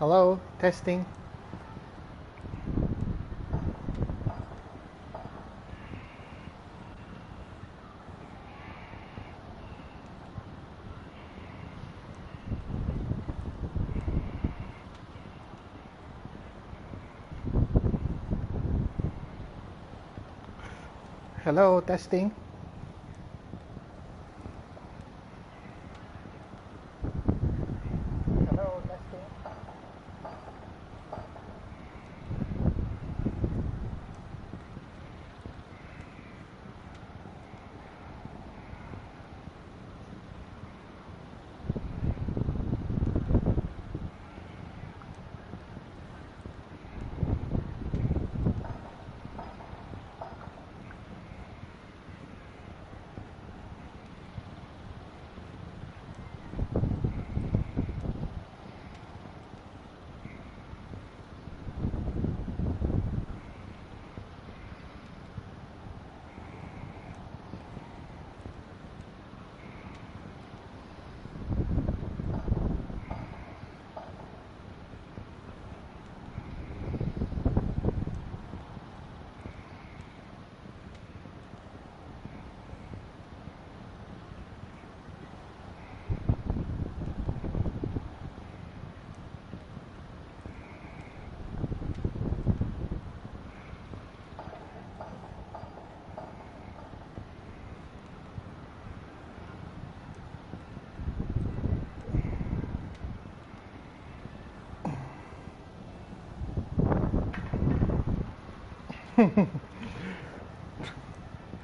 Hello, testing. Hello, testing. Hello, testing.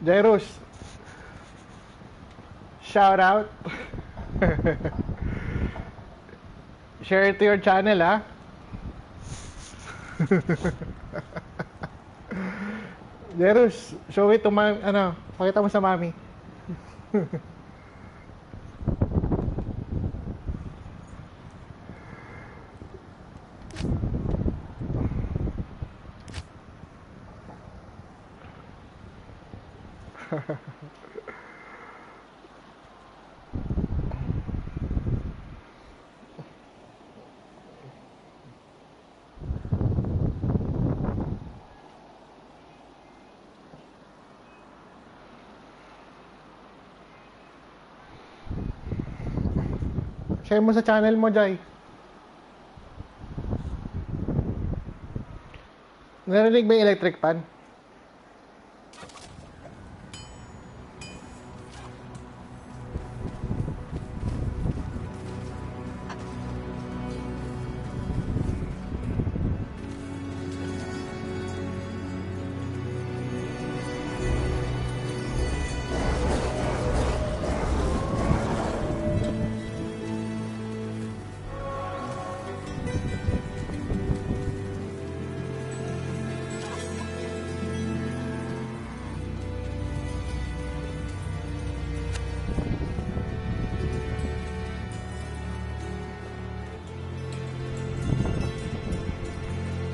Jairus, shout out. Share it to your channel, ha? Jairus, show it to ano, pakita mo sa mami. Share mo sa channel mo, Jai. Narinig ba yung electric pan?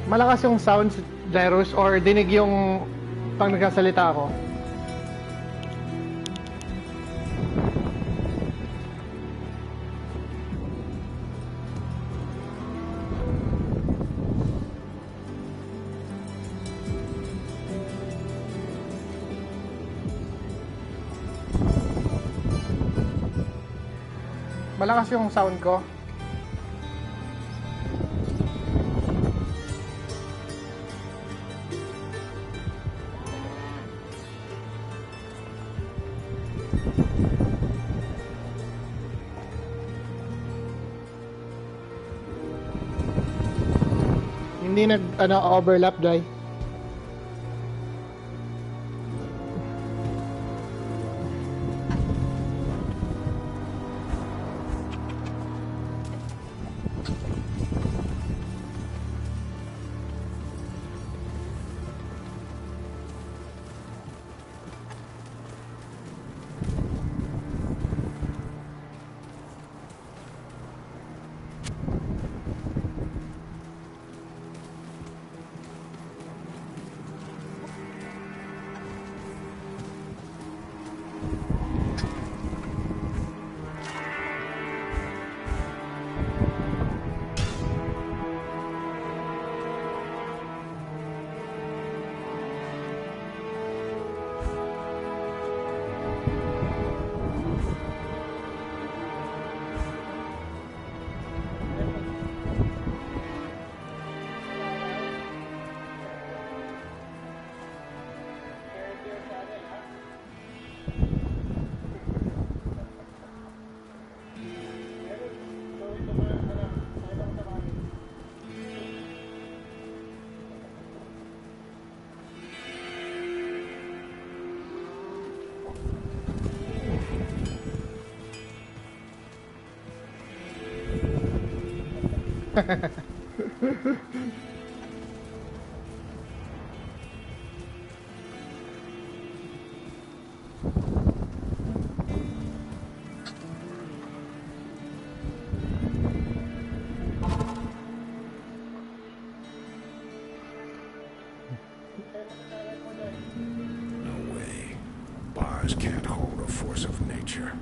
Malakas yung sound, Jairus, or dinig yung pang nagsasalita ako? Malakas yung sound ko? Hindi overlap, Jai. No way. Bars can't hold a force of nature.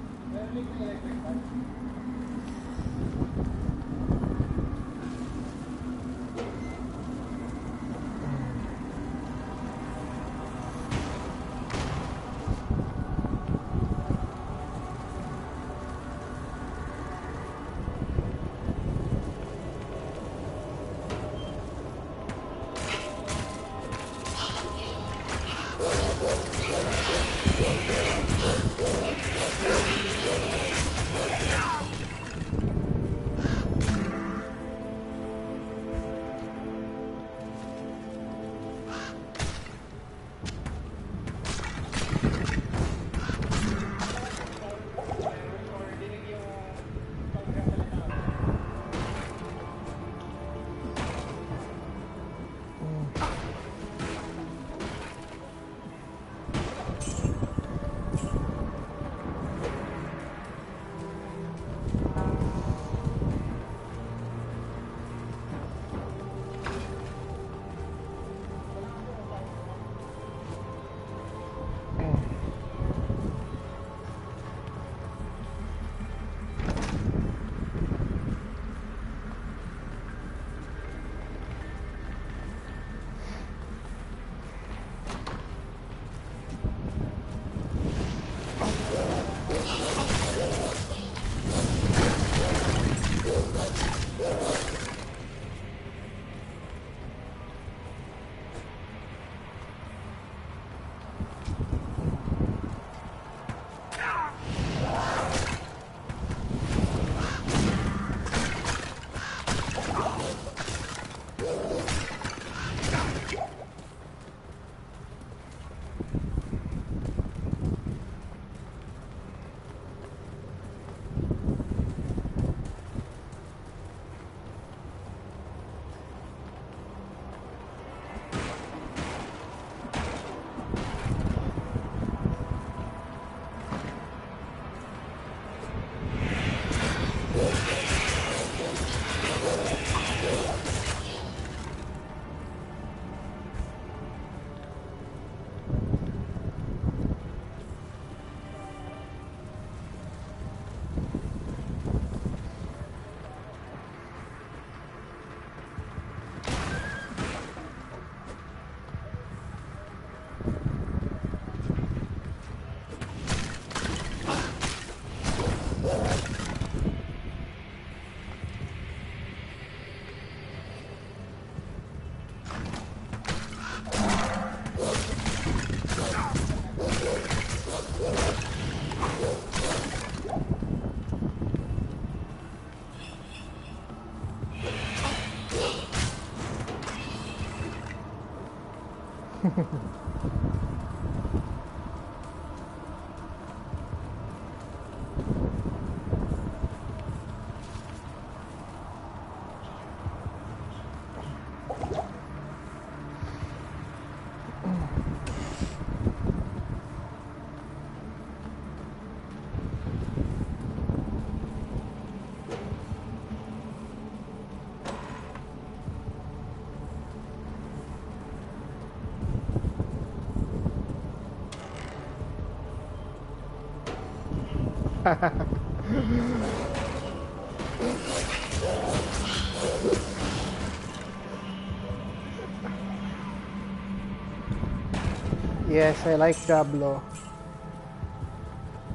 Yes, I like Diablo.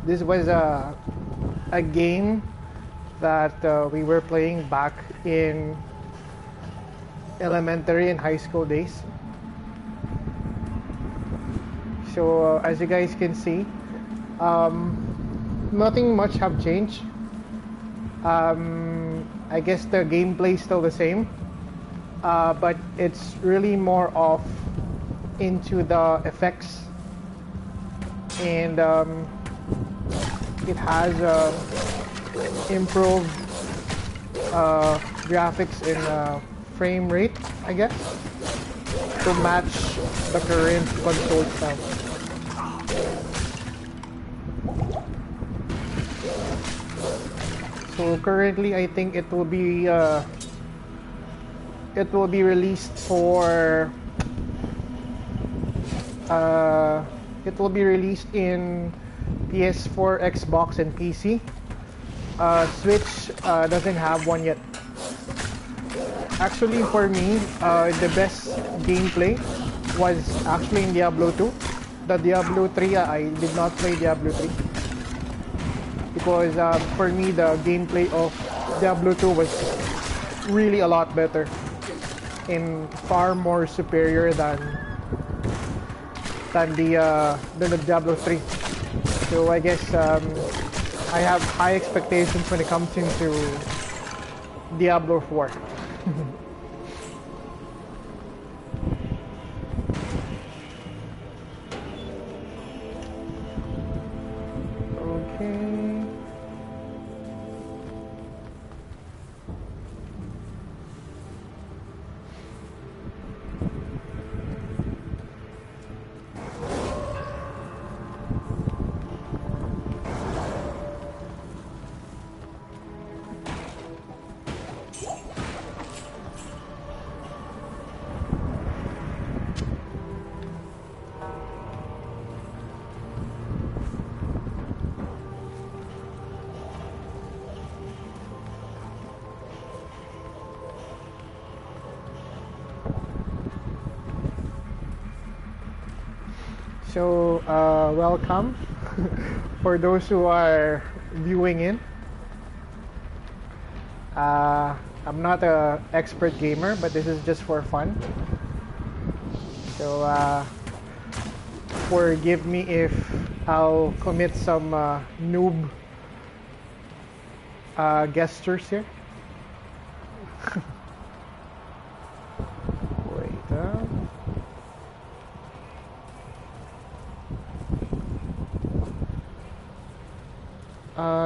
This was a game that we were playing back in elementary and high school days. So as you guys can see, nothing much have changed. I guess the gameplay is still the same, but it's really more of into the effects, and it has improved graphics in frame rate, I guess, to match the current console style. So currently, I think it will be released for it will be released in PS4, Xbox, and PC. Switch doesn't have one yet. Actually, for me, the best gameplay was actually in Diablo 2. The Diablo 3, I did not play Diablo 3. Because for me, the gameplay of Diablo 2 was really a lot better. And far more superior than the Diablo 3. So I guess I have high expectations when it comes into Diablo 4. Okay. So, welcome for those who are viewing in. I'm not an expert gamer, but this is just for fun. So, forgive me if I'll commit some noob gestures here. Wait.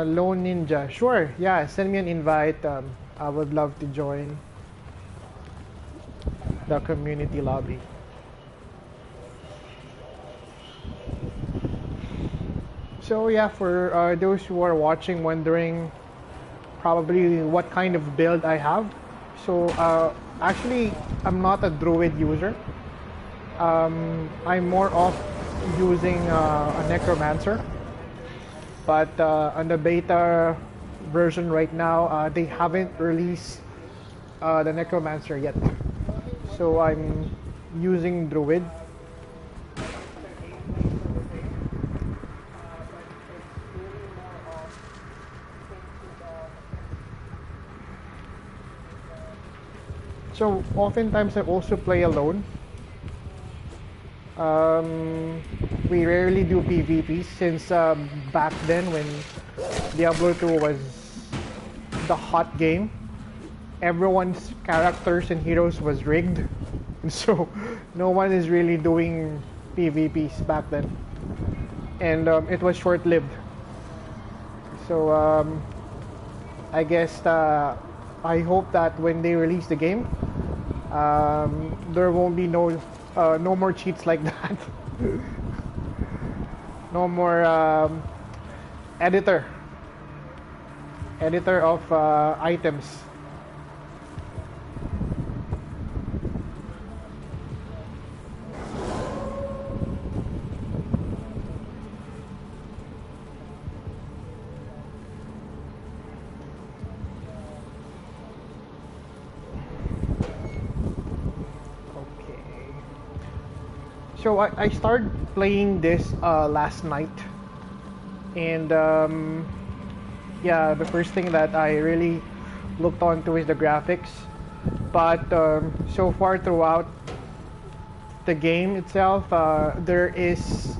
Lone Ninja. Sure, yeah, send me an invite. I would love to join the community lobby. So yeah, for those who are watching, wondering probably what kind of build I have. So actually, I'm not a druid user. I'm more of using a necromancer. But on the beta version right now, they haven't released the necromancer yet. So I'm using druid. So oftentimes I also play alone. We rarely do PvP since back then when Diablo 2 was the hot game, everyone's characters and heroes was rigged, so no one is really doing PvPs back then, and it was short-lived. So I guess I hope that when they release the game, there won't be no more cheats like that. No more editor of items. So I started playing this last night, and yeah, the first thing that I really looked onto is the graphics. But so far throughout the game itself, there is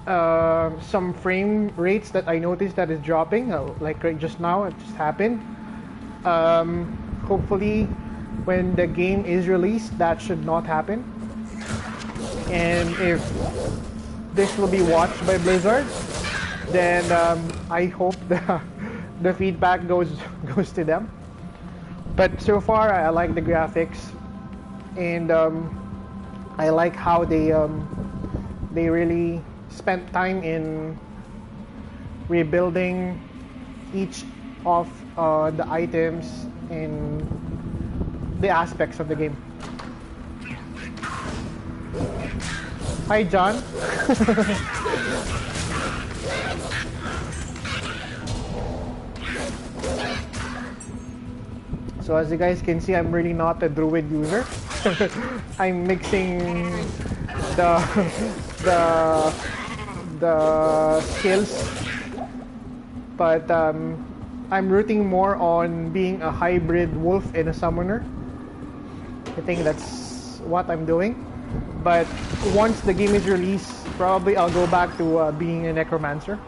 some frame rates that I noticed that is dropping, like right just now, it just happened. Hopefully, when the game is released, that should not happen. And if this will be watched by Blizzard, then I hope the feedback goes to them. But so far, I like the graphics, and I like how they really spent time in rebuilding each of the items and the aspects of the game. Hi, John. So as you guys can see, I'm really not a druid user. I'm mixing the the skills, but I'm rooting more on being a hybrid wolf and a summoner. I think that's what I'm doing. But once the game is released, probably I'll go back to being a necromancer.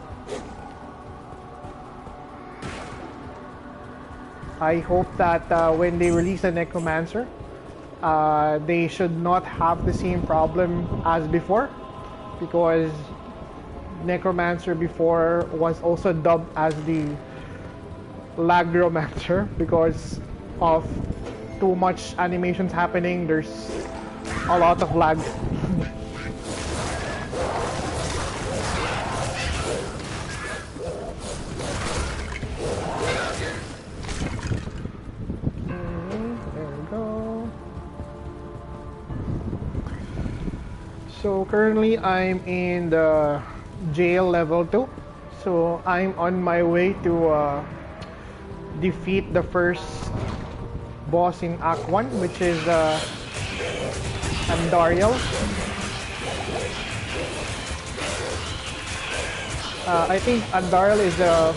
I hope that when they release a necromancer, they should not have the same problem as before, because necromancer before was also dubbed as the lagromancer because of too much animations happening. There's a lot of lag. So currently I'm in the jail level 2. So I'm on my way to defeat the first boss in Act 1, which is Andariel. I think Andariel is the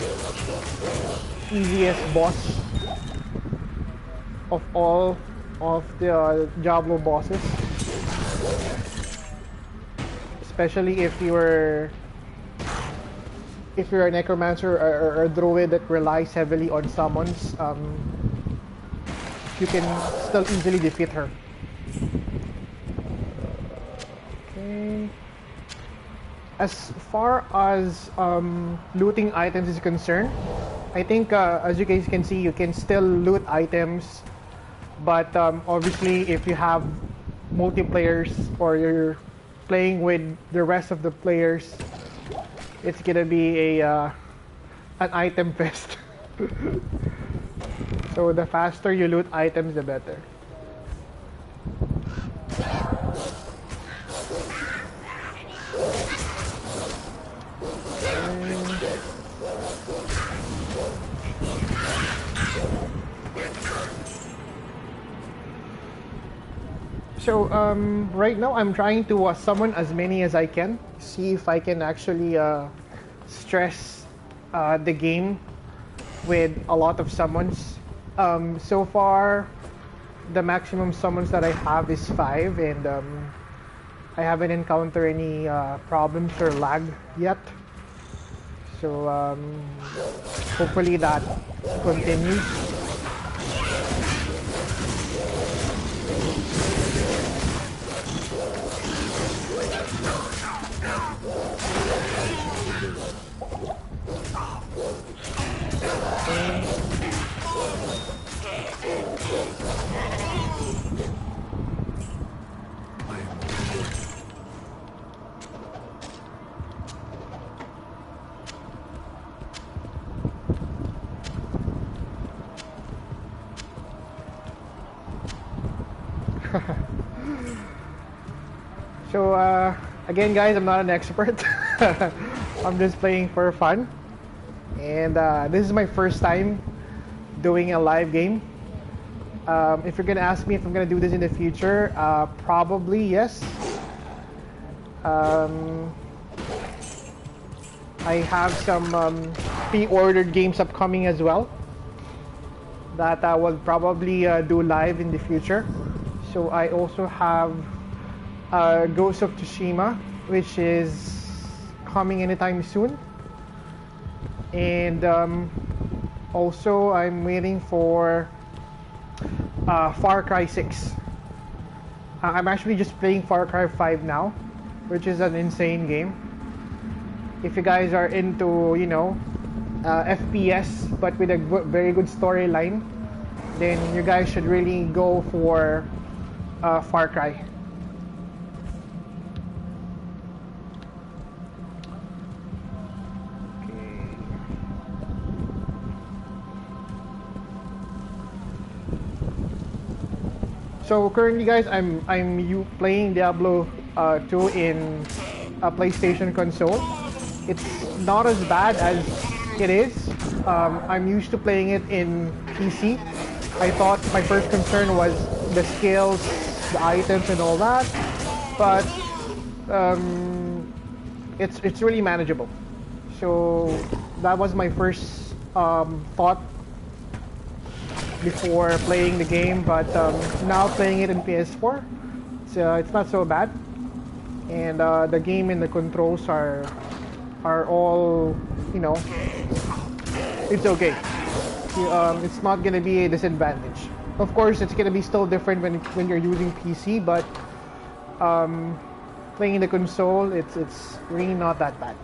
easiest boss of all of the Diablo bosses. Especially if you're a necromancer or a druid that relies heavily on summons, you can still easily defeat her. Okay. As far as looting items is concerned, I think as you guys can see, you can still loot items, but obviously if you have multiplayers or you're playing with the rest of the players, it's gonna be an item fest. So the faster you loot items, the better. So right now I'm trying to summon as many as I can, see if I can actually stress the game with a lot of summons. So far, the maximum summons that I have is 5, and I haven't encountered any problems or lag yet. So hopefully that continues. So again guys, I'm not an expert. I'm just playing for fun, and this is my first time doing a live game. If you're gonna ask me if I'm gonna do this in the future, probably yes. I have some pre-ordered games upcoming as well that I will probably do live in the future. So I also have Ghost of Tsushima, which is coming anytime soon, and also I'm waiting for Far Cry 6. I'm actually just playing Far Cry 5 now, which is an insane game. If you guys are into, you know, FPS but with a very good storyline, then you guys should really go for Far Cry. So currently, guys, I'm playing Diablo 2 in a PlayStation console. It's not as bad as it is. I'm used to playing it in PC. I thought my first concern was the skills, the items, and all that, but it's really manageable. So that was my first thought before playing the game, but now playing it in PS4, so it's not so bad, and the game and the controls are all, you know, it's okay. It's not gonna be a disadvantage. Of course, it's gonna be still different when you're using PC, but playing the console, it's really not that bad.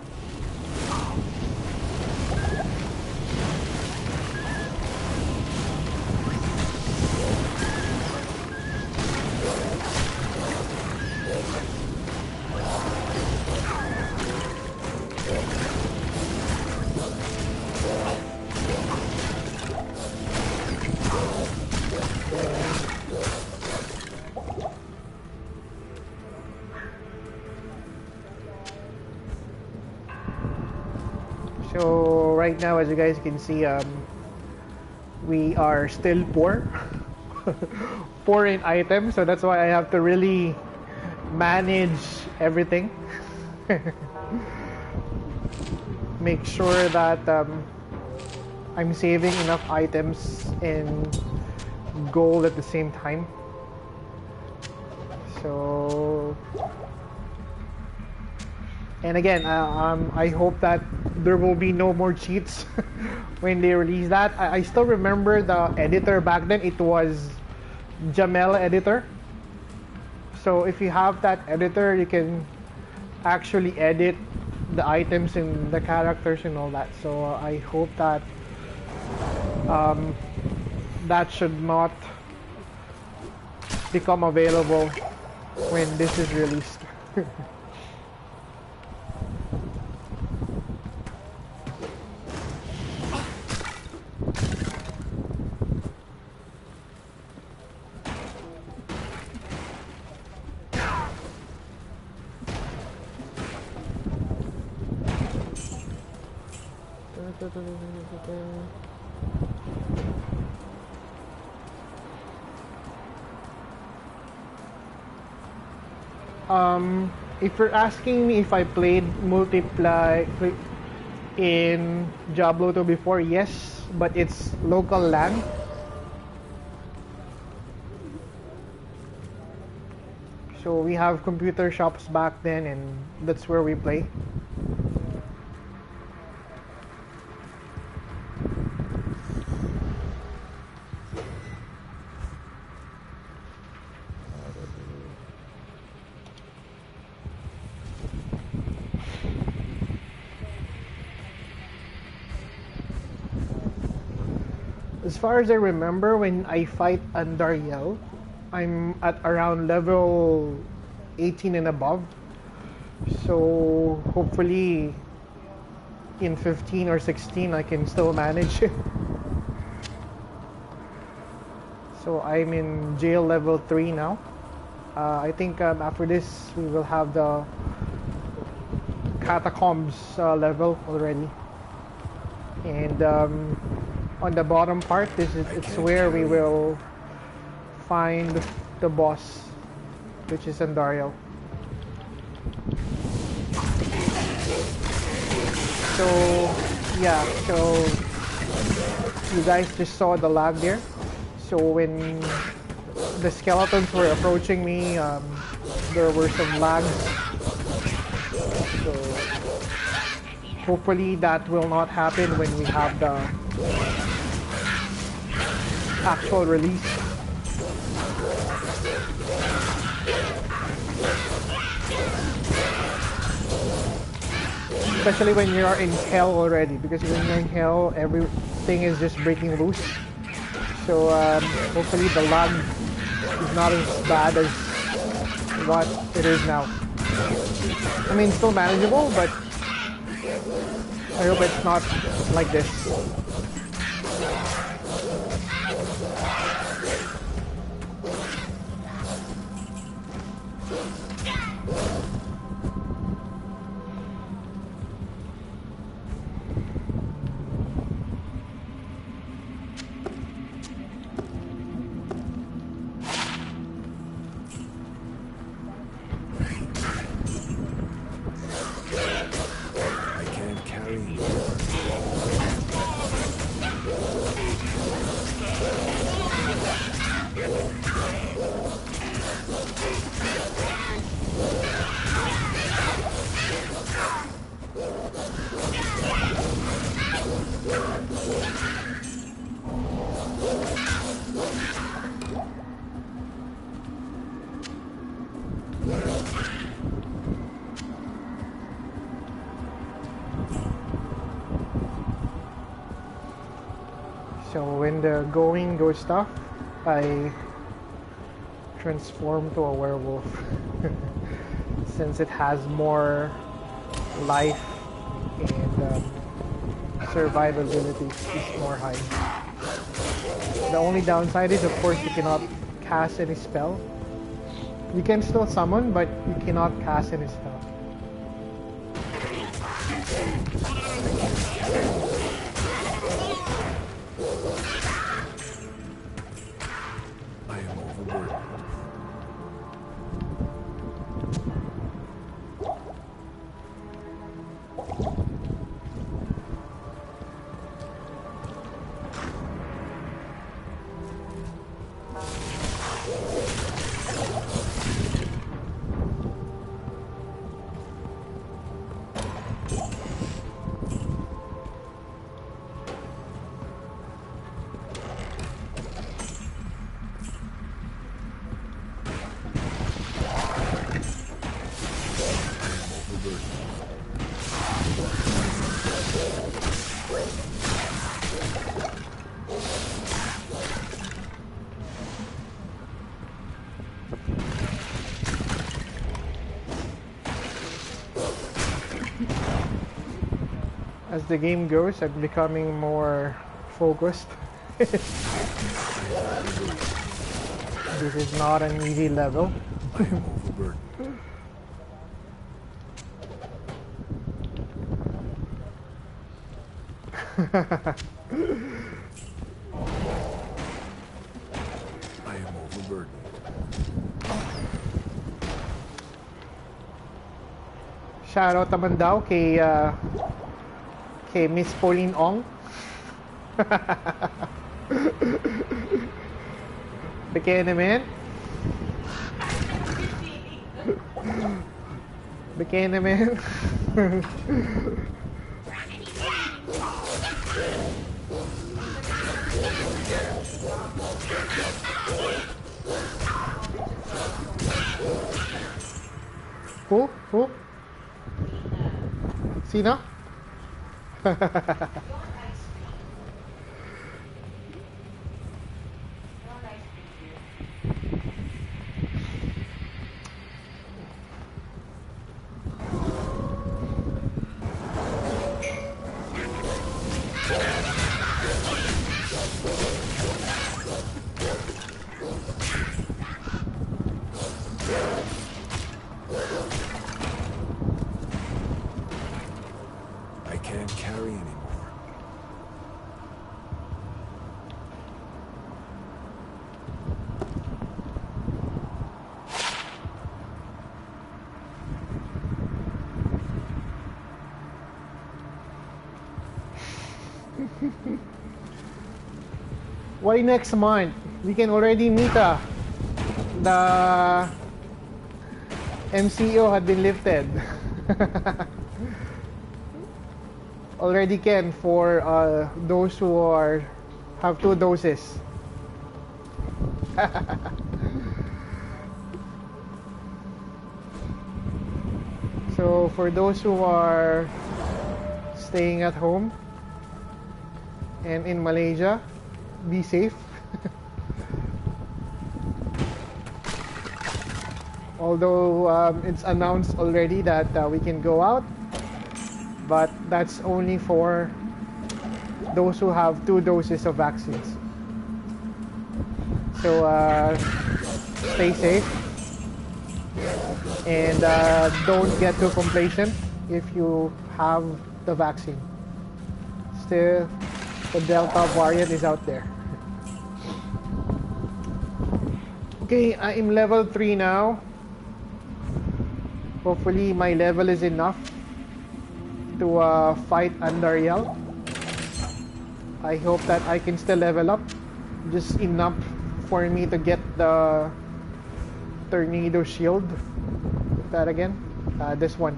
So right now, as you guys can see, we are still poor. Poor in items, so that's why I have to really manage everything. Make sure that I'm saving enough items and gold at the same time. So, and again, I hope that there will be no more cheats when they release that. I still remember the editor back then. It was Jamel editor. So if you have that editor, you can actually edit the items and the characters and all that. So I hope that that should not become available when this is released. If you're asking me if I played multiplayer in Diablo 2 before, yes, but it's local LAN. So we have computer shops back then, and that's where we play. As far as I remember, when I fight Andariel, I'm at around level 18 and above. So hopefully in 15 or 16 I can still manage it. So I'm in jail level 3 now. I think after this we will have the catacombs level already. And on the bottom part, it's where we will find the boss, which is Andariel. So yeah, so you guys just saw the lag there. So when the skeletons were approaching me, there were some lags. So hopefully that will not happen when we have the actual release. Especially when you're in hell already, because when you're in hell, everything is just breaking loose. So hopefully the lag is not as bad as what it is now. I mean, still manageable, but I hope it's not like this. So when the going goes tough, I transform to a werewolf since it has more life and survivability is more high. The only downside is, of course, you cannot cast any spell. You can still summon, but you cannot cast any spell. As the game goes, I'm becoming more focused. This is not an easy level. I am overburdened. I am overburdened. Shoutout naman daw kay Miss Pauline Ong. Bigyan naman. Bigyan naman. Who? Sino? I can't carry anymore. Why next month? We can already meet the MCO had been lifted. Already can for those who have 2 doses. So for those who are staying at home and in Malaysia, be safe. Although it's announced already that we can go out, but that's only for those who have 2 doses of vaccines. So stay safe and don't get too complacent if you have the vaccine. Still, the Delta variant is out there. Okay, I'm level 3 now. Hopefully my level is enough to fight Andariel. I hope that I can still level up just enough for me to get the Tornado Shield. That again? This one,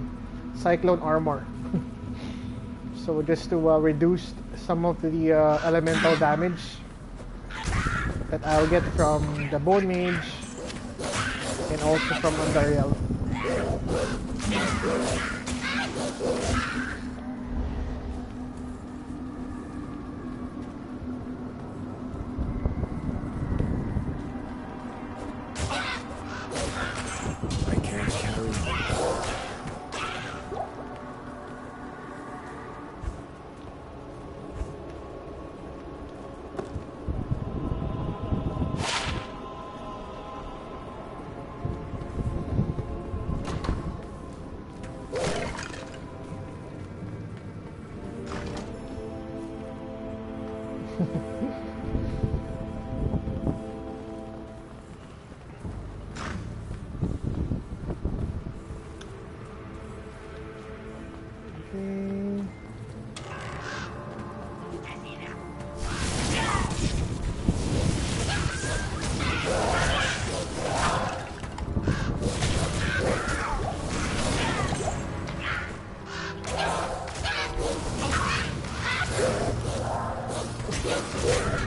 Cyclone Armor. So just to reduce some of the elemental damage that I'll get from the Bone Mage and also from Andariel. I can't carry it.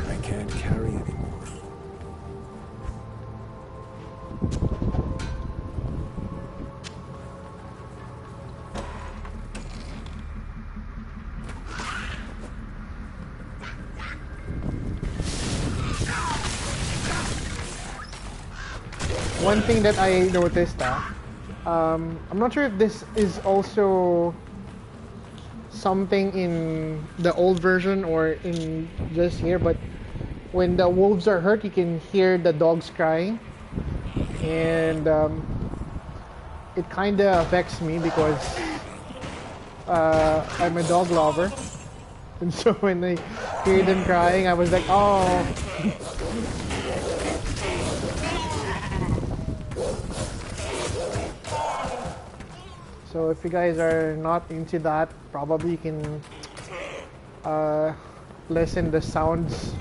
I can't carry anymore. One thing that I noticed, I'm not sure if this is also something in the old version or in just here, but when the wolves are hurt, you can hear the dogs crying, and it kind of affects me because I'm a dog lover, and so when I hear them crying, I was like, oh. So if you guys are not into that, probably you can listen the sounds.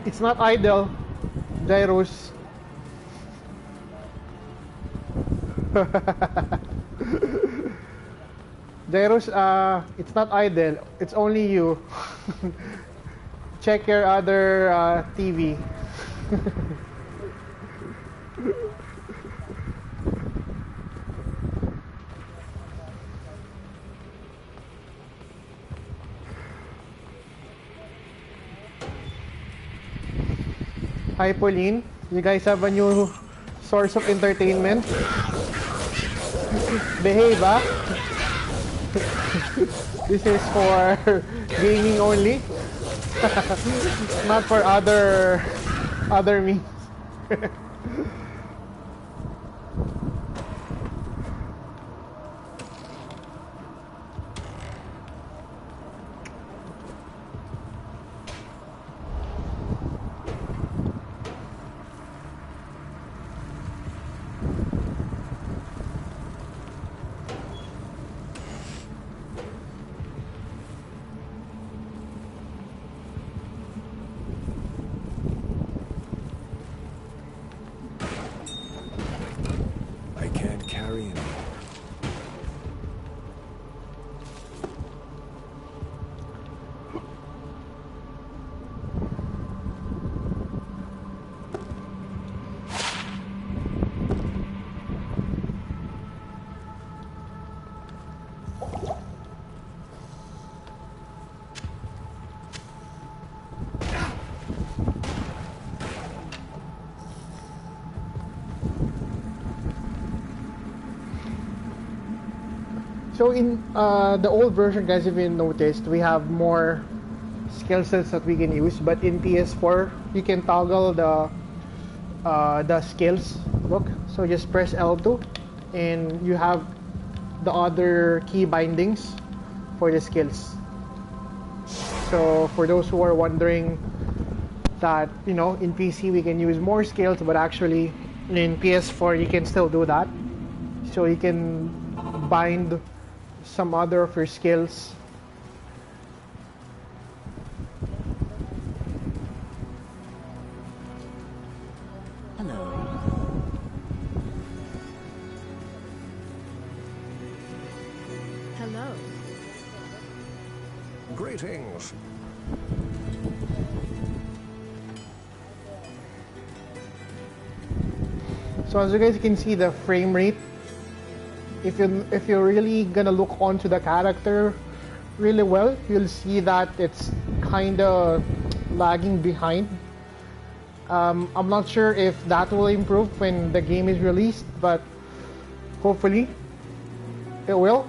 It's not idle, Jairus. Jairus, it's not idle. It's only you. Check your other TV. Hi, Pauline. You guys have a new source of entertainment. Behave, ah. This is for gaming only. Not for other means. So in the old version, guys, if you noticed, we have more skill sets that we can use. But in PS4, you can toggle the skills. Look, so just press L2, and you have the other key bindings for the skills. So for those who are wondering that, you know, in PC we can use more skills, but actually in PS4 you can still do that. So you can bind some other of your skills. Hello. Hello. Greetings. So as you guys can see, the frame rate, if you're really gonna look onto the character really well, you'll see that it's kind of lagging behind. I'm not sure if that will improve when the game is released, but hopefully it will.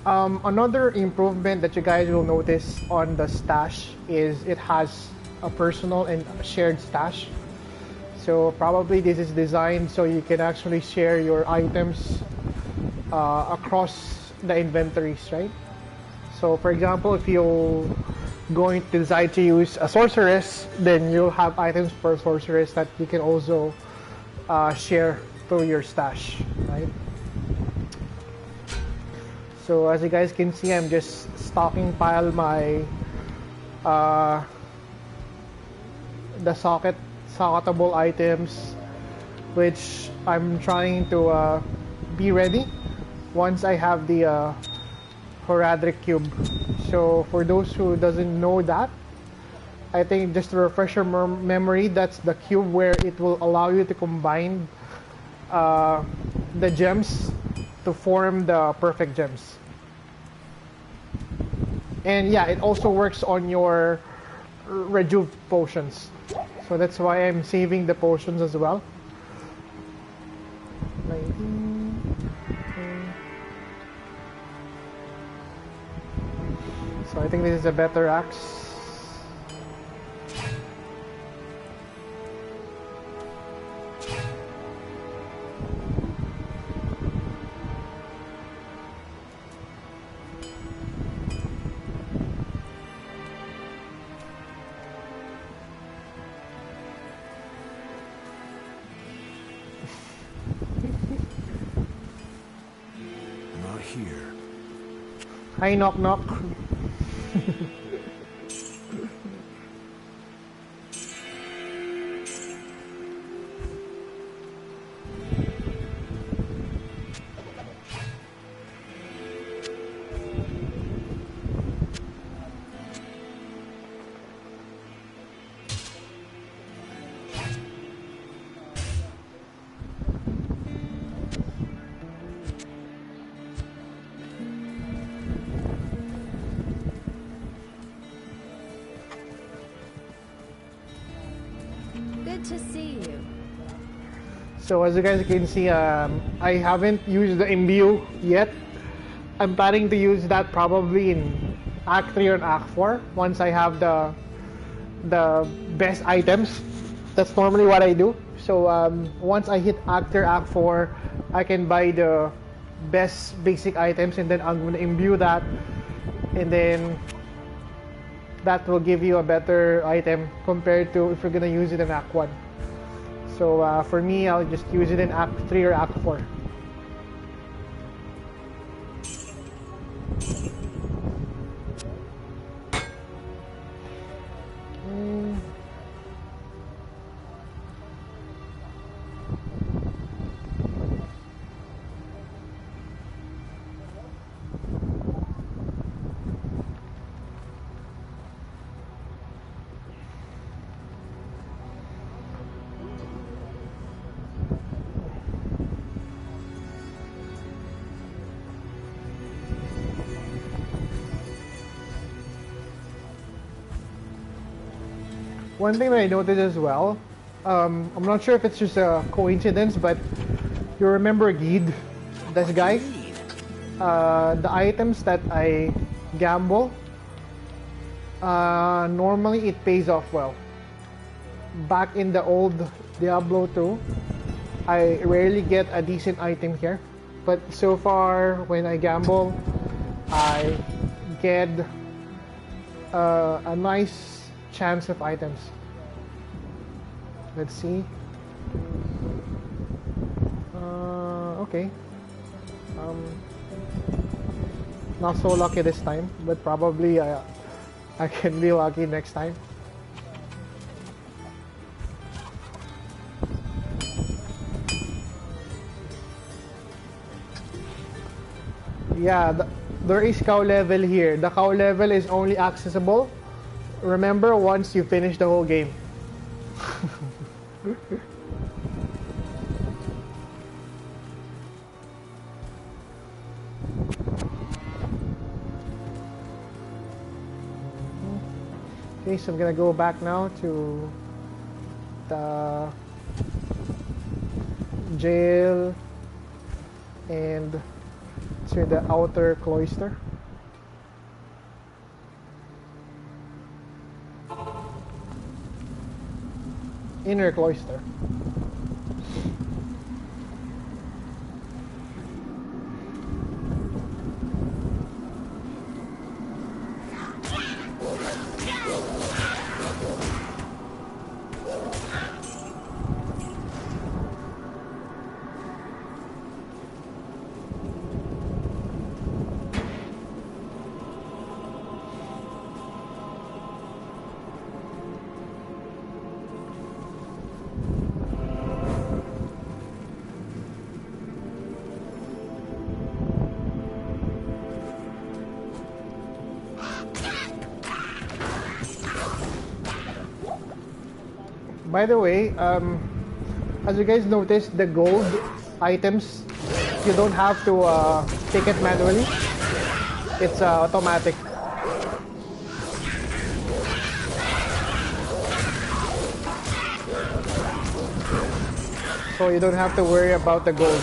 Another improvement that you guys will notice on the stash is it has a personal and shared stash. So probably this is designed so you can actually share your items across the inventories, right? So for example, if you're going to decide to use a sorceress, then you'll have items per sorceress that you can also share through your stash, right? So as you guys can see, I'm just stockpile my the socketable items, which I'm trying to be ready once I have the Horadric cube. So for those who doesn't know that, I think just to refresh your memory, that's the cube where it will allow you to combine the gems to form the perfect gems. And yeah, it also works on your rejuve potions. So that's why I'm saving the potions as well. 19. So I think this is a better axe. Not here. Hi, knock knock. To see you. So as you guys can see, I haven't used the imbue yet. I'm planning to use that probably in Act 3 or Act 4 once I have the best items. That's normally what I do. So once I hit Act 3 or Act 4, I can buy the best basic items, and then I'm going to imbue that, and then that will give you a better item compared to if you're gonna use it in Act 1. So for me, I'll just use it in Act 3 or Act 4. One thing that I noticed as well I'm not sure if it's just a coincidence, but you remember Geed, this guy? The items that I gamble, normally it pays off well. Back in the old Diablo 2, I rarely get a decent item here, but so far when I gamble, I get a nice chance of items. Let's see. Okay. Not so lucky this time, but probably I can be lucky next time. Yeah, there is cow level here. The cow level is only accessible, remember, once you finish the whole game. Okay, so I'm gonna go back now to the jail and to the outer cloister. Inner cloister. By the way, as you guys noticed, the gold items, you don't have to take it manually. It's automatic. So you don't have to worry about the gold.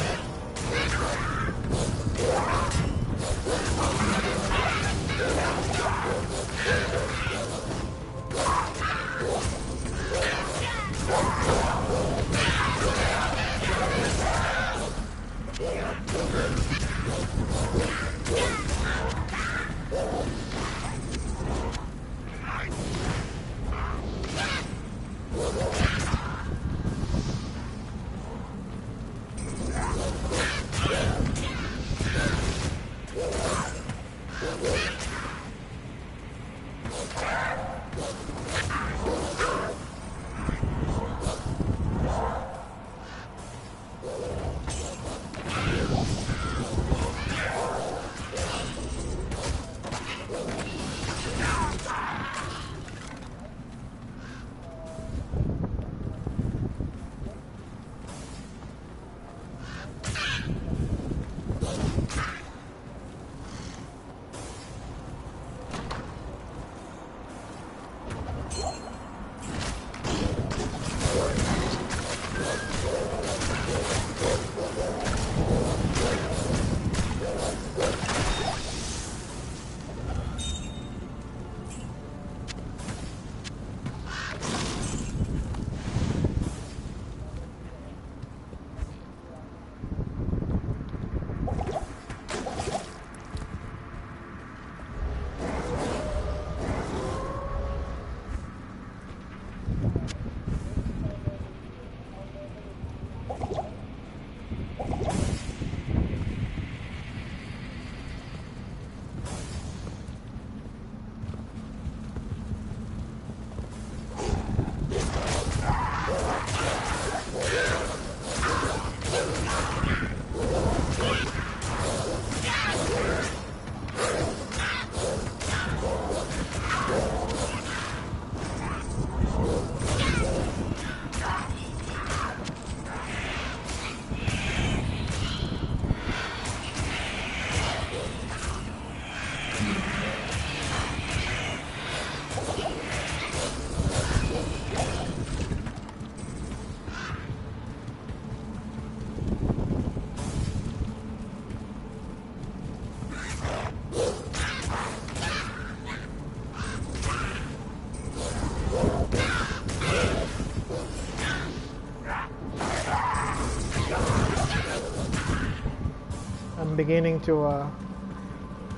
I'm beginning to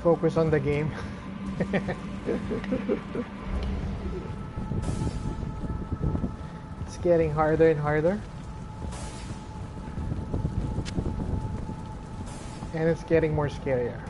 focus on the game. It's getting harder and harder. And it's getting more scarier.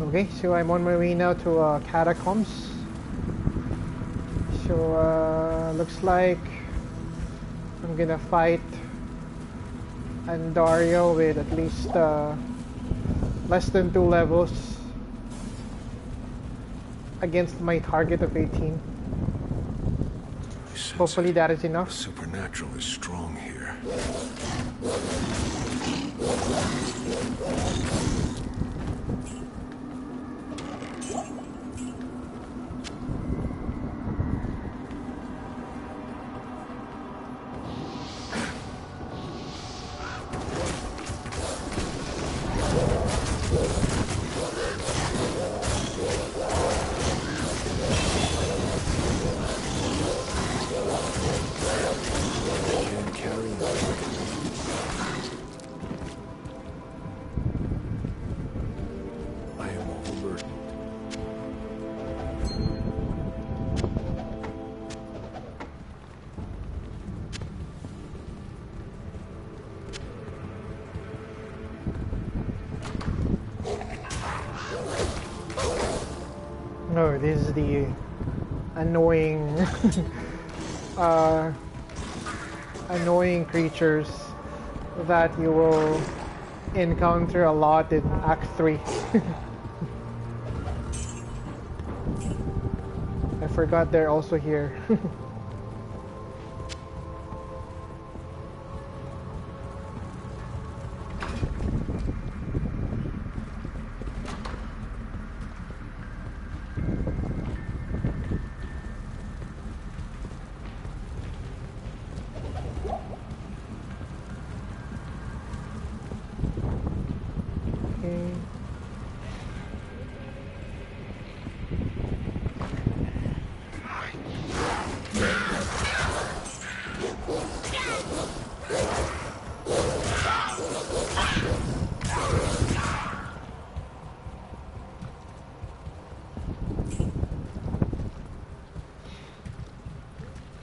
Okay, so I'm on my way now to Catacombs. So looks like I'm gonna fight Andario with at least less than 2 levels against my target of 18. Hopefully that is enough. The supernatural is strong here. No, this is the annoying annoying creatures that you will encounter a lot in Act 3. I forgot they're also here.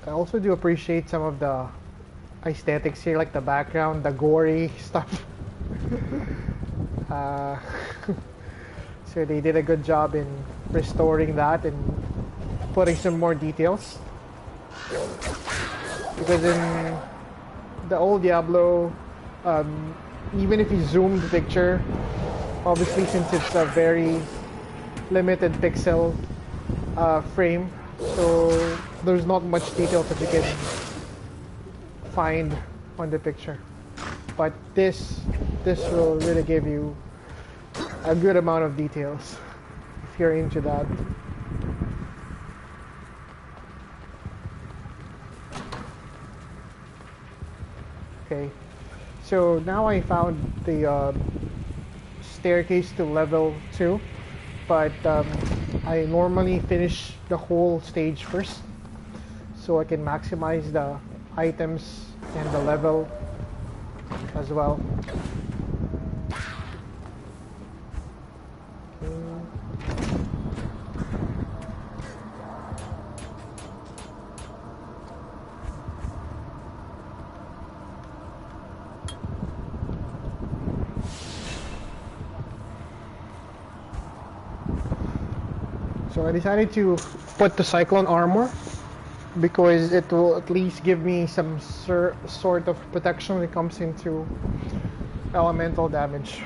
I also do appreciate some of the aesthetics here, like the background, the gory stuff. uh, so they did a good job in restoring that and putting some more details. Because in the old Diablo, even if you zoom the picture, obviously since it's a very limited pixel frame, so there's not much detail that you can find on the picture. But this will really give you a good amount of details if you're into that. Okay, so now I found the staircase to level 2, but I normally finish the whole stage first so I can maximize the items and the level as well. So I decided to put the Cyclone armor because it will at least give me some sort of protection when it comes into elemental damage,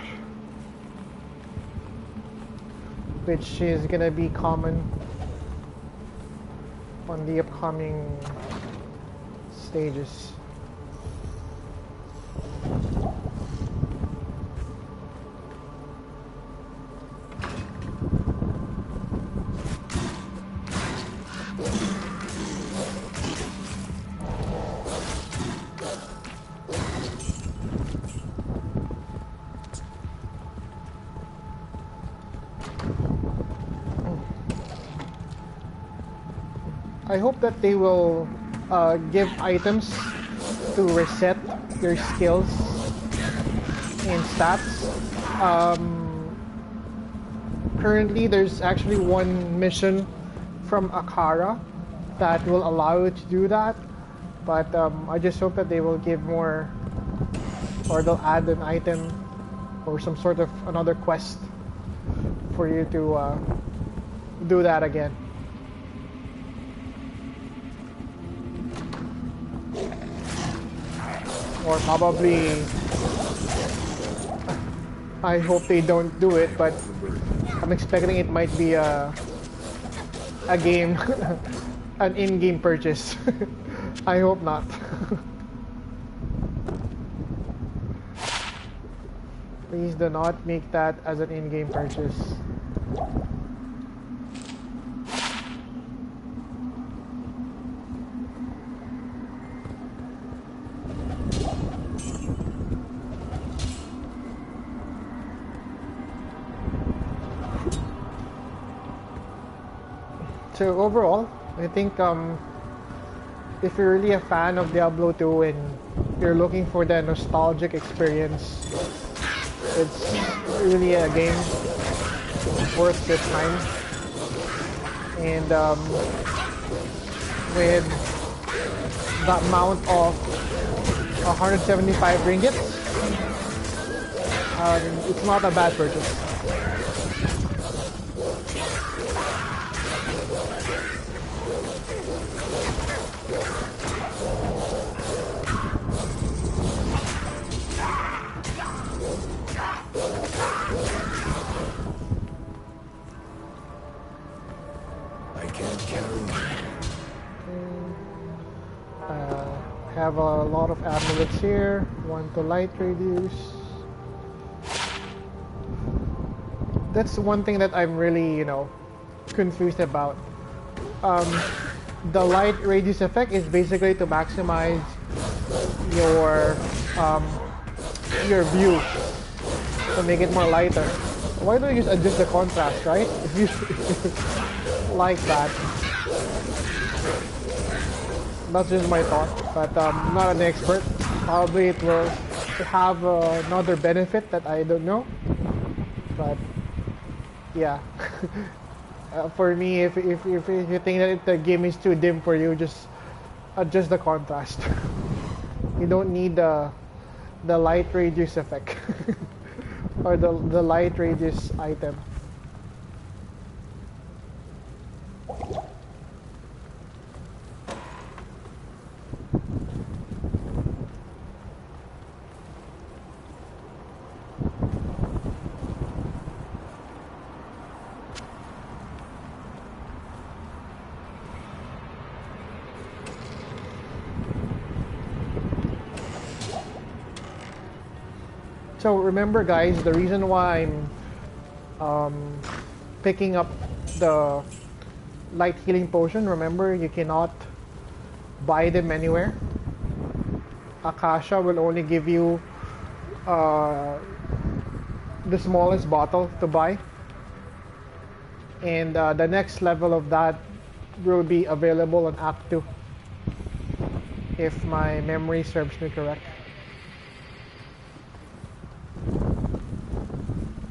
which is gonna be common on the upcoming stages. I hope that they will give items to reset your skills and stats. Currently, there's actually one mission from Akara that will allow you to do that, but I just hope that they will give more, or they'll add an item or some sort of another quest for you to do that again. Or probably, I hope they don't do it, but I'm expecting it might be a game, an in-game purchase. I hope not. Please do not make that as an in-game purchase. So overall, I think if you're really a fan of Diablo 2 and you're looking for the nostalgic experience, it's really a game worth the time. And with the amount of 175 ringgit, it's not a bad purchase. Have a lot of amulets here. One to light radius. That's one thing that I'm really, confused about. The light radius effect is basically to maximize your view, to make it more lighter. Why don't you just adjust the contrast, right? If you like that. That's just my thought, but I'm not an expert. Probably it will have another benefit that I don't know. But yeah, for me, if you think that the game is too dim for you, just adjust the contrast. You don't need the light radius effect or the light radius item. So remember guys, the reason why I'm picking up the light healing potion, remember you cannot buy them anywhere. Akasha will only give you the smallest bottle to buy. And the next level of that will be available on Act 2. If my memory serves me correct.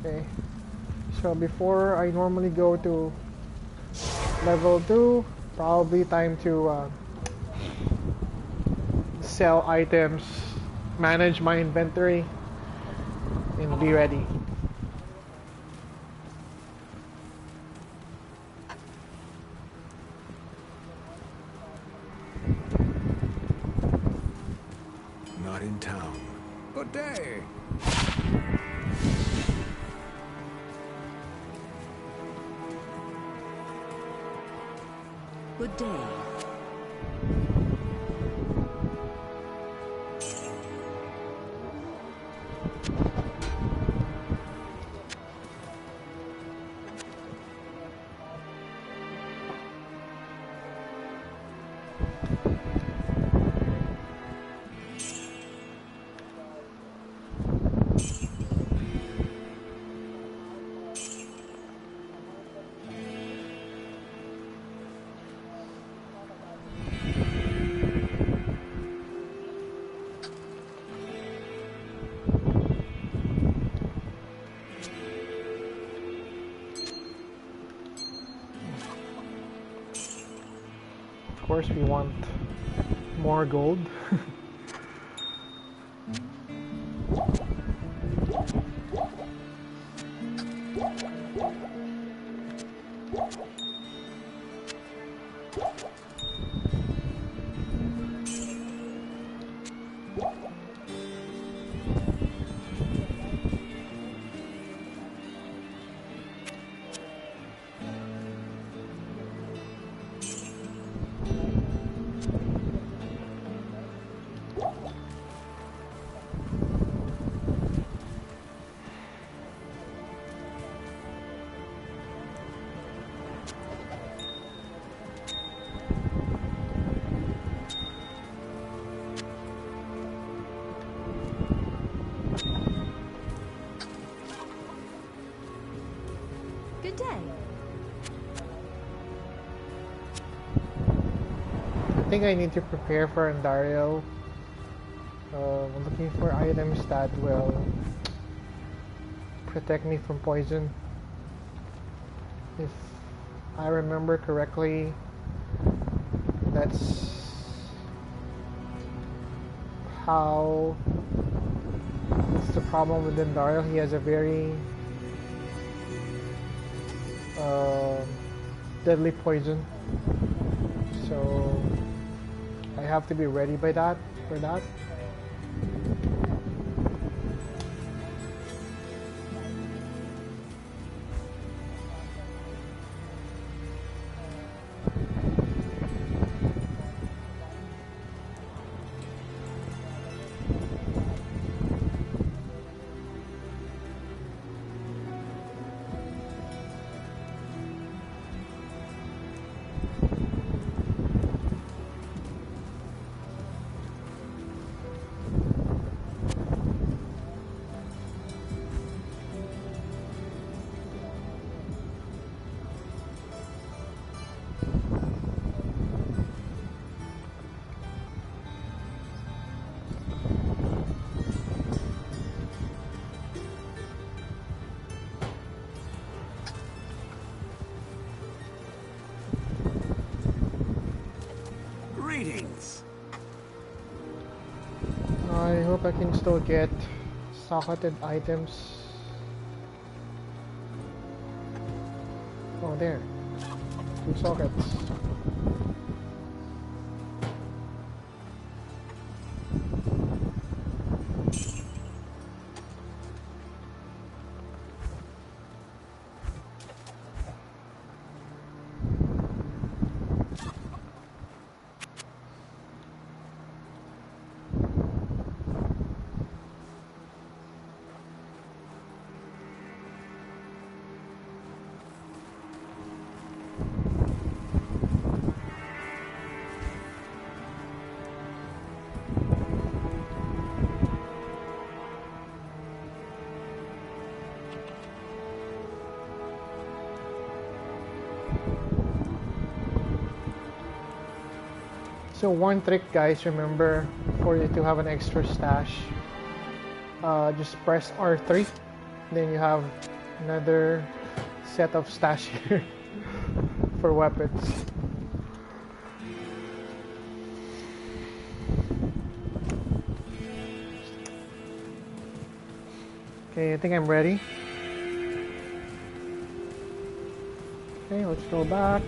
Okay, so before I normally go to level 2, probably time to sell items, manage my inventory, and be ready. Not in town. Good day. Good day. course, we want more gold. Good day. I think I need to prepare for Andariel. I'm looking for items that will protect me from poison. If I remember correctly, that's how it's the problem with Andariel. He has a very deadly poison, so I have to be ready for that. Greetings. I hope I can still get socketed items. Oh, there. 2 sockets. So one trick, guys, remember, for you to have an extra stash, just press R3, then you have another set of stash here for weapons. Okay, I think I'm ready. Okay, let's go back.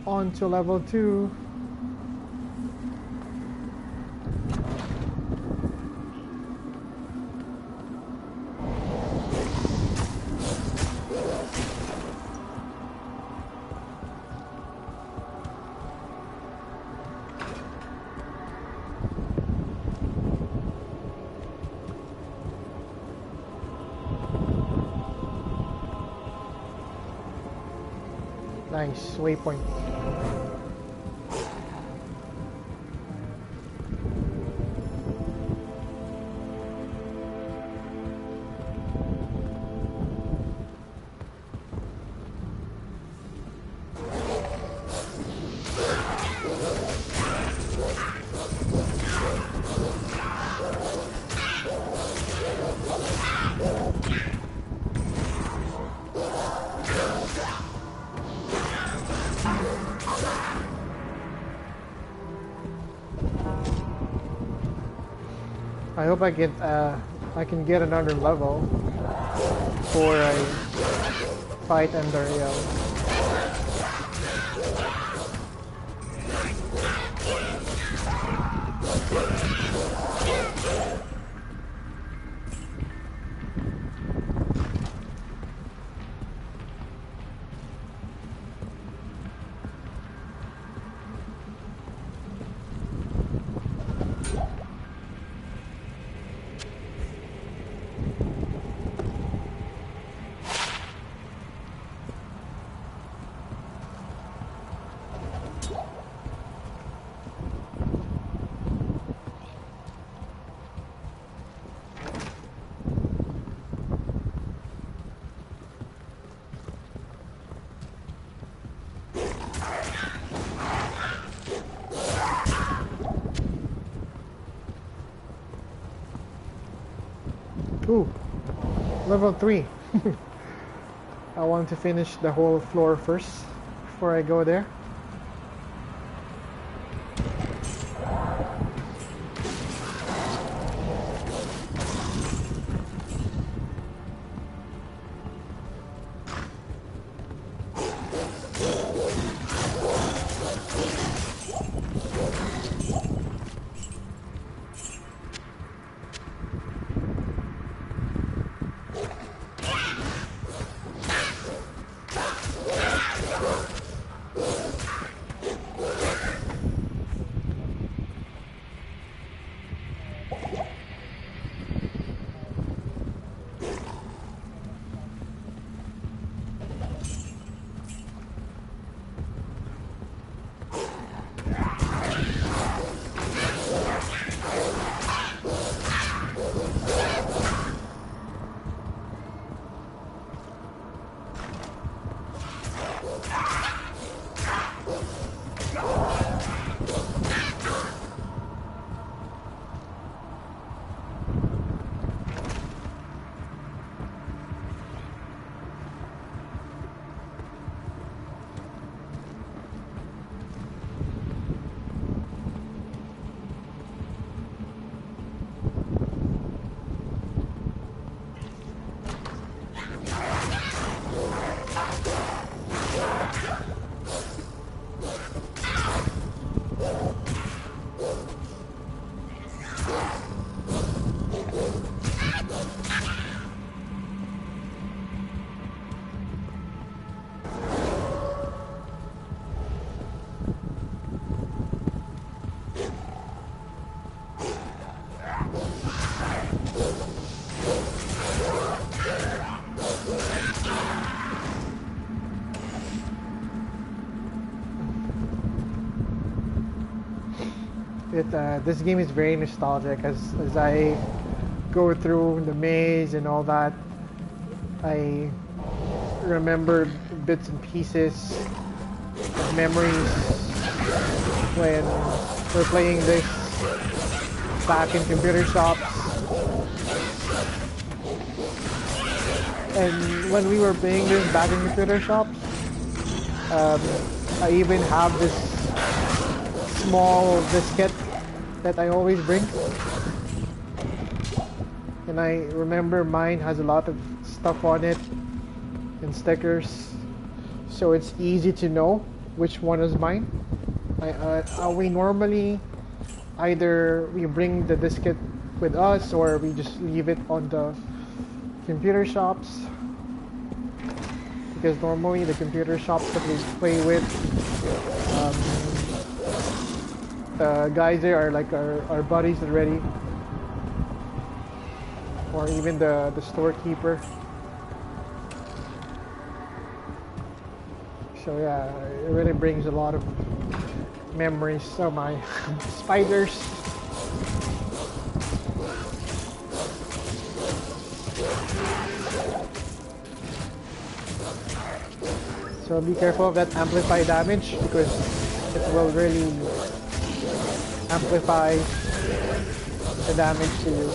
On to level 2. Nice, waypoint. I hope I can get another level before I fight Andariel. Ooh, level 3. I want to finish the whole floor first before I go there. This game is very nostalgic as I go through the maze and all that. I remember bits and pieces of memories when we're playing this back in computer shops. And when we were playing this back in computer shops, I even have this small diskette that I always bring, and I remember mine has a lot of stuff on it and stickers, so it's easy to know which one is mine. We normally either we bring the diskette with us or we just leave it on the computer shops, because normally the computer shops that we play with, the guys there are like our buddies already, or even the storekeeper. So yeah, it really brings a lot of memories. So my spiders. So be careful of that amplify damage, because it will really amplify the damage to you.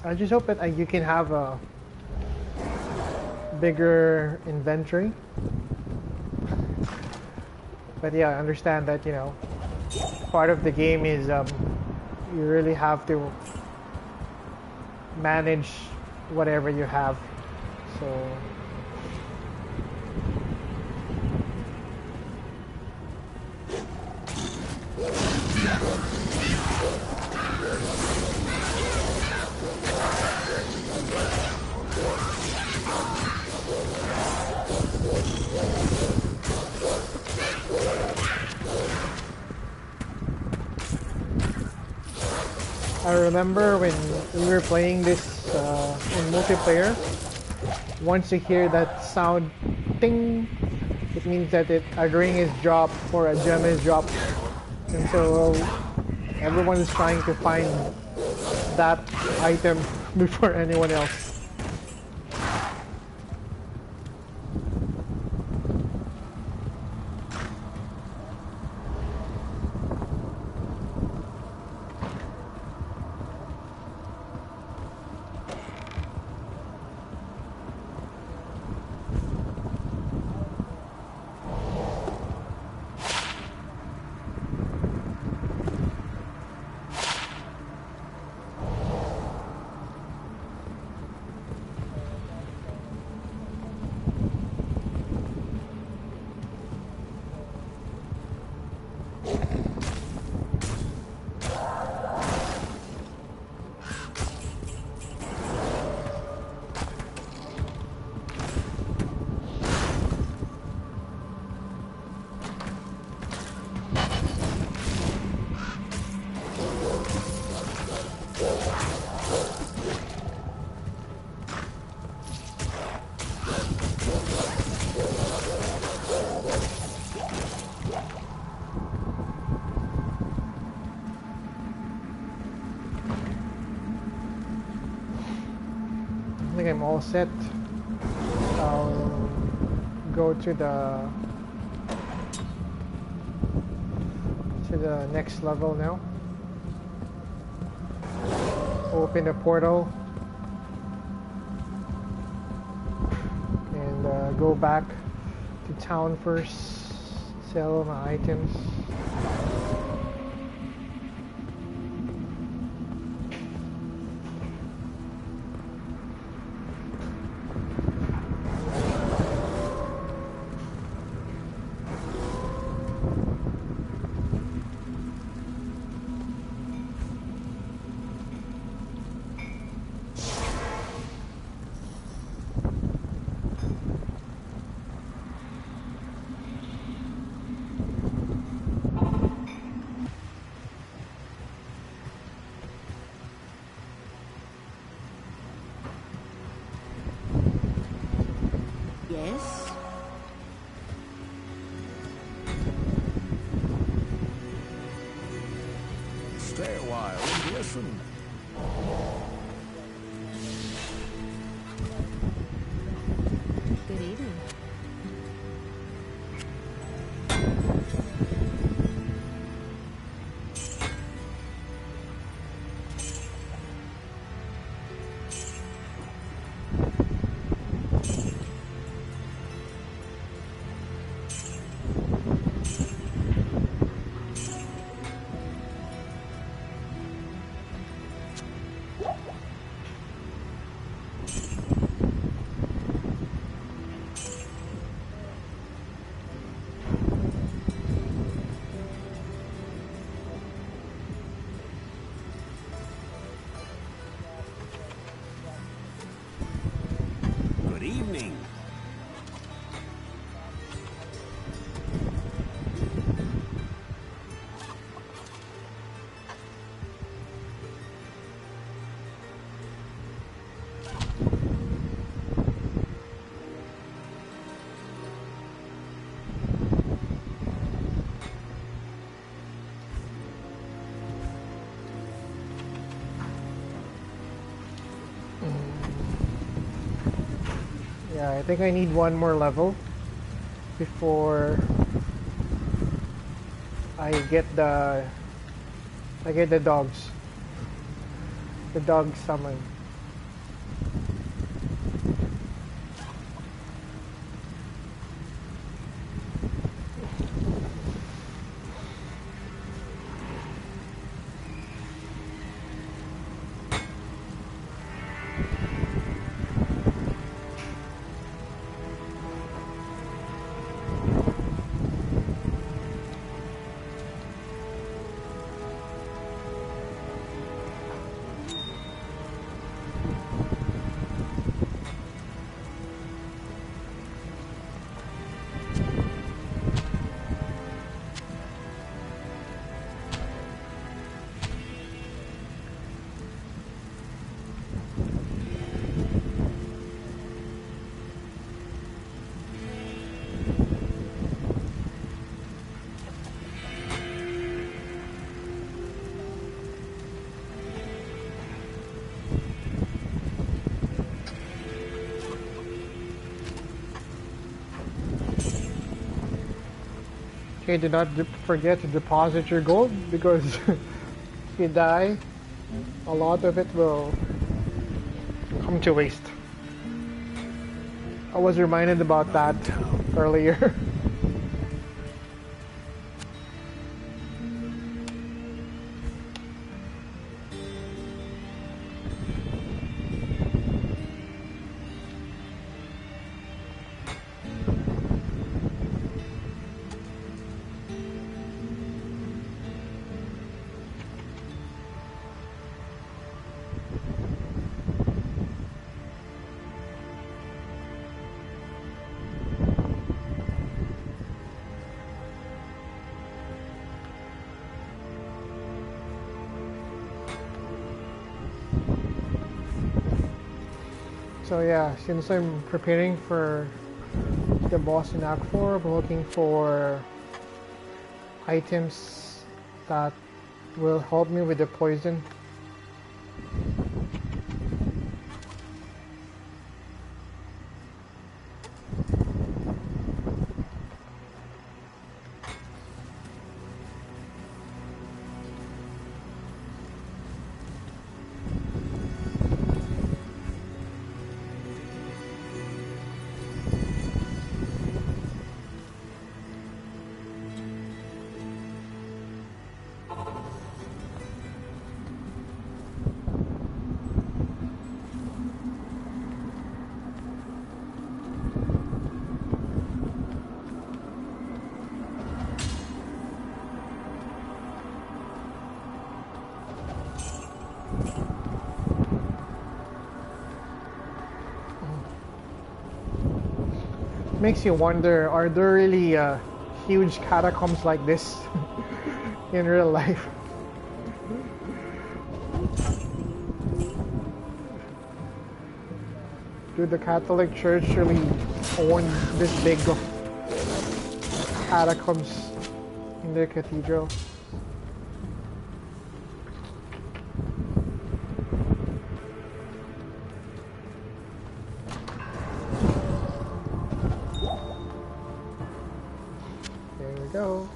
I just hope that you can have a bigger inventory. But yeah, I understand that, part of the game is you really have to manage whatever you have. So I remember when we were playing this in multiplayer, once you hear that sound, ting, it means that a ring is dropped or a gem is dropped. And so everyone is trying to find that item before anyone else. I think I'm all set. I'll go to the next level now. Open the portal and go back to town first. Sell my items. Yes? Stay a while and listen. Good evening. Good evening. Yeah, I think I need one more level before I get the dogs. The dog summon. Okay, do not forget to deposit your gold because if you die, a lot of it will come to waste. I was reminded about that earlier. So yeah, since I'm preparing for the boss in Act 4, I'm looking for items that will help me with the poison. Makes you wonder, are there really huge catacombs like this in real life? Do the Catholic Church really own this big of catacombs in their cathedral? There we go.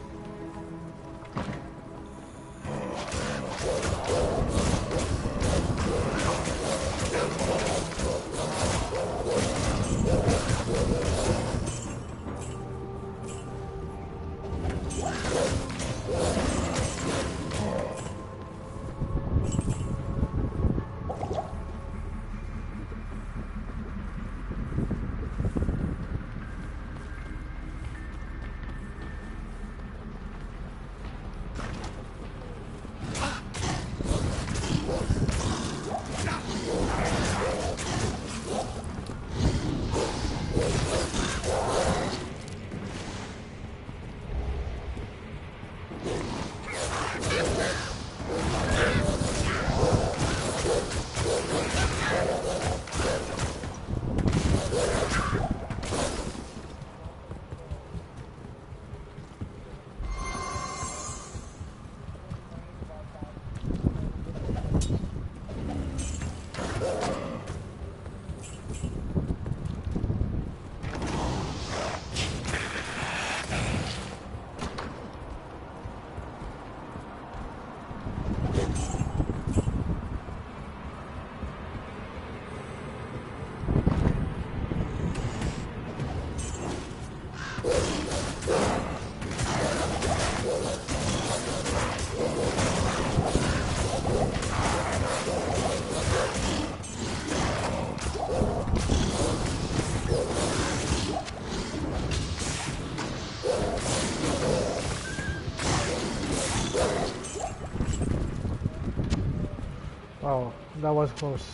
Oh, that was close.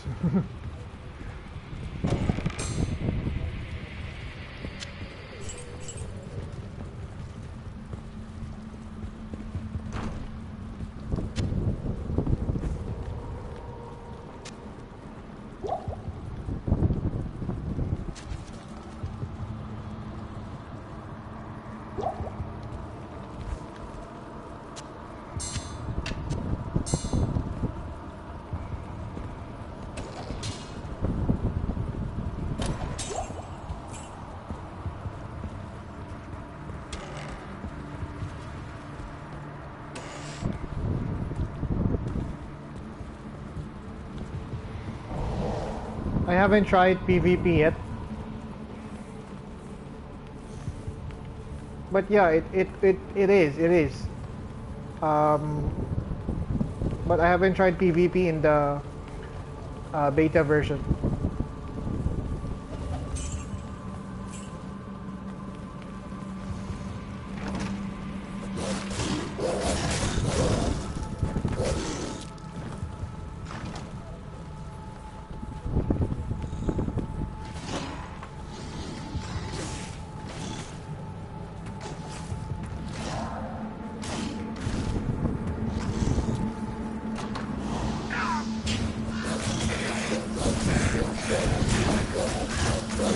I haven't tried PvP yet. But yeah, it is. Um, but I haven't tried PvP in the beta version.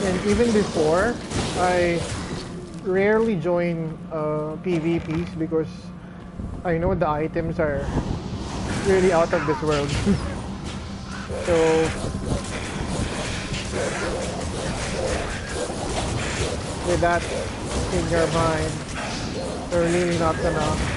And even before, I rarely join PvPs because I know the items are really out of this world. So with that in your mind, you're really not gonna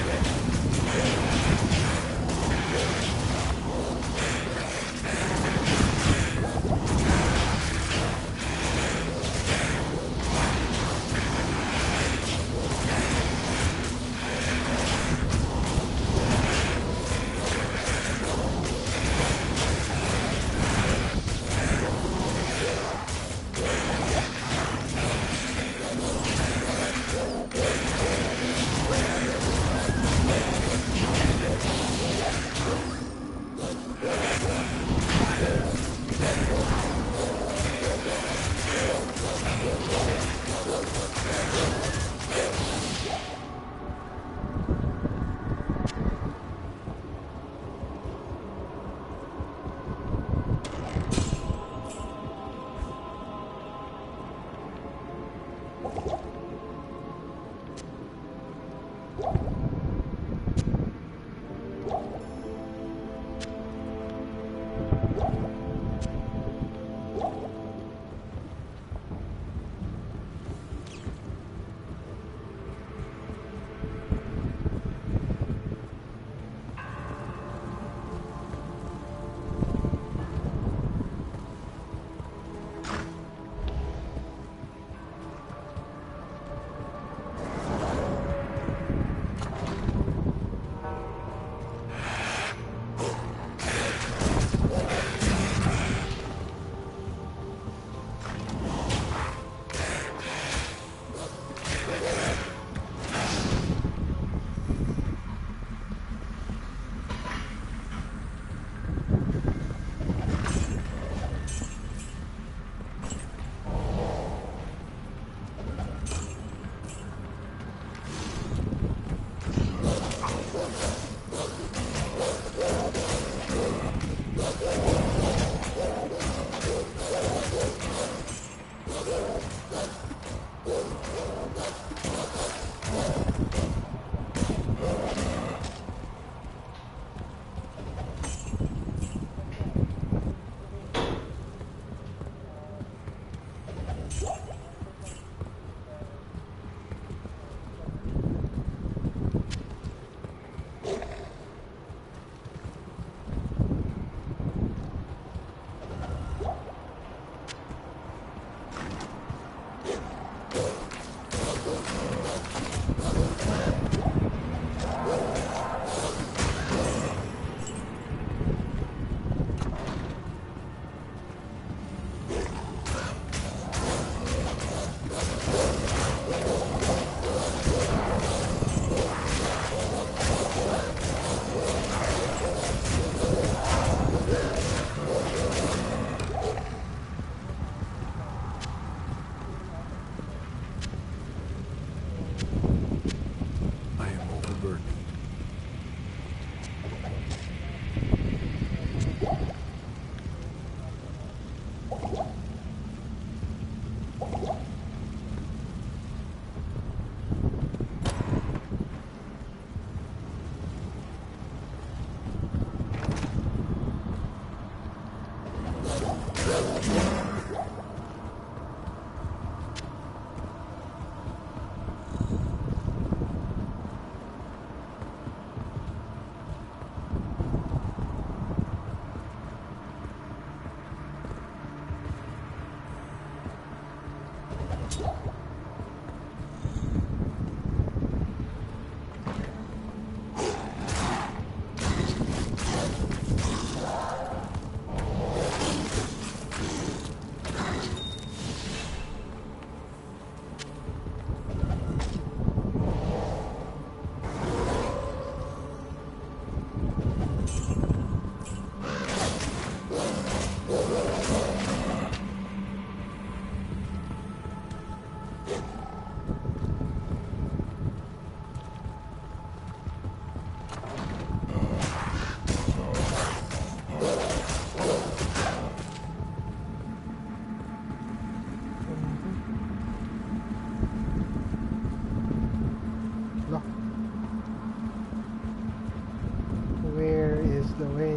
the way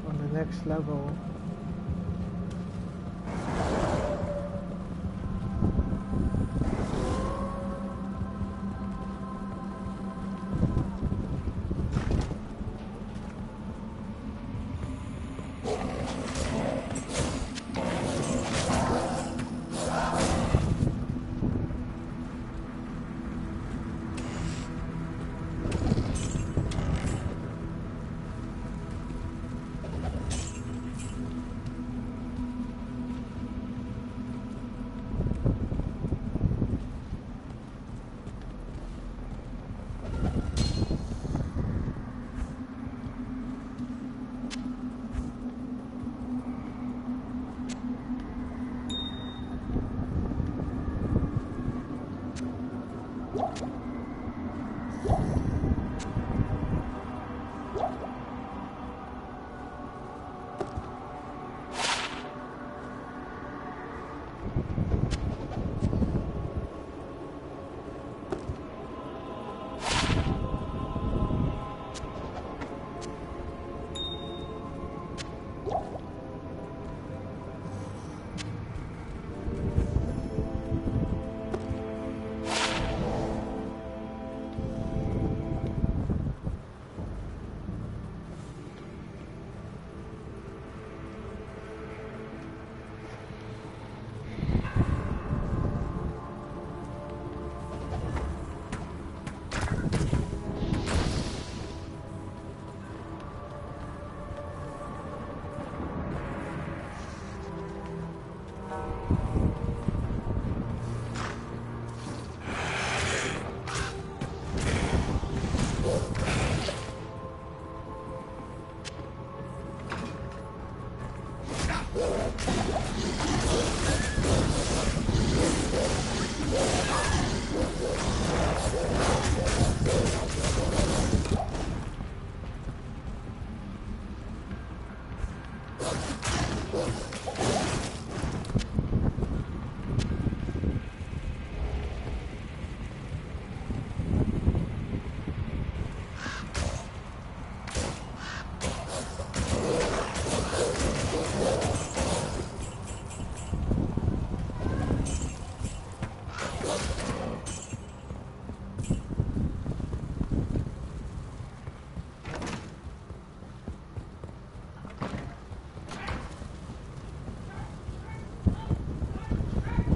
on the next level.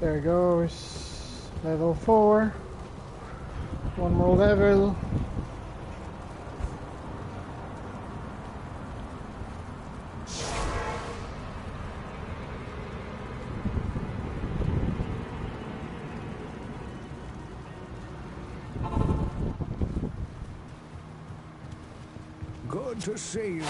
There goes level 4. One more level. Good to see you.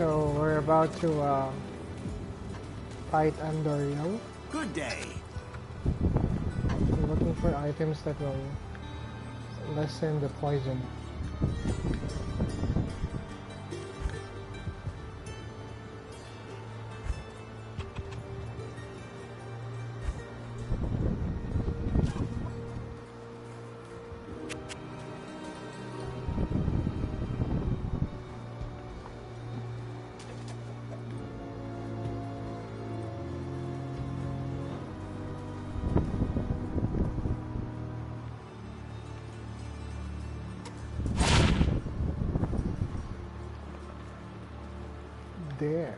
So we're about to fight Andoriel. Good day. We're looking for items that will lessen the poison. There.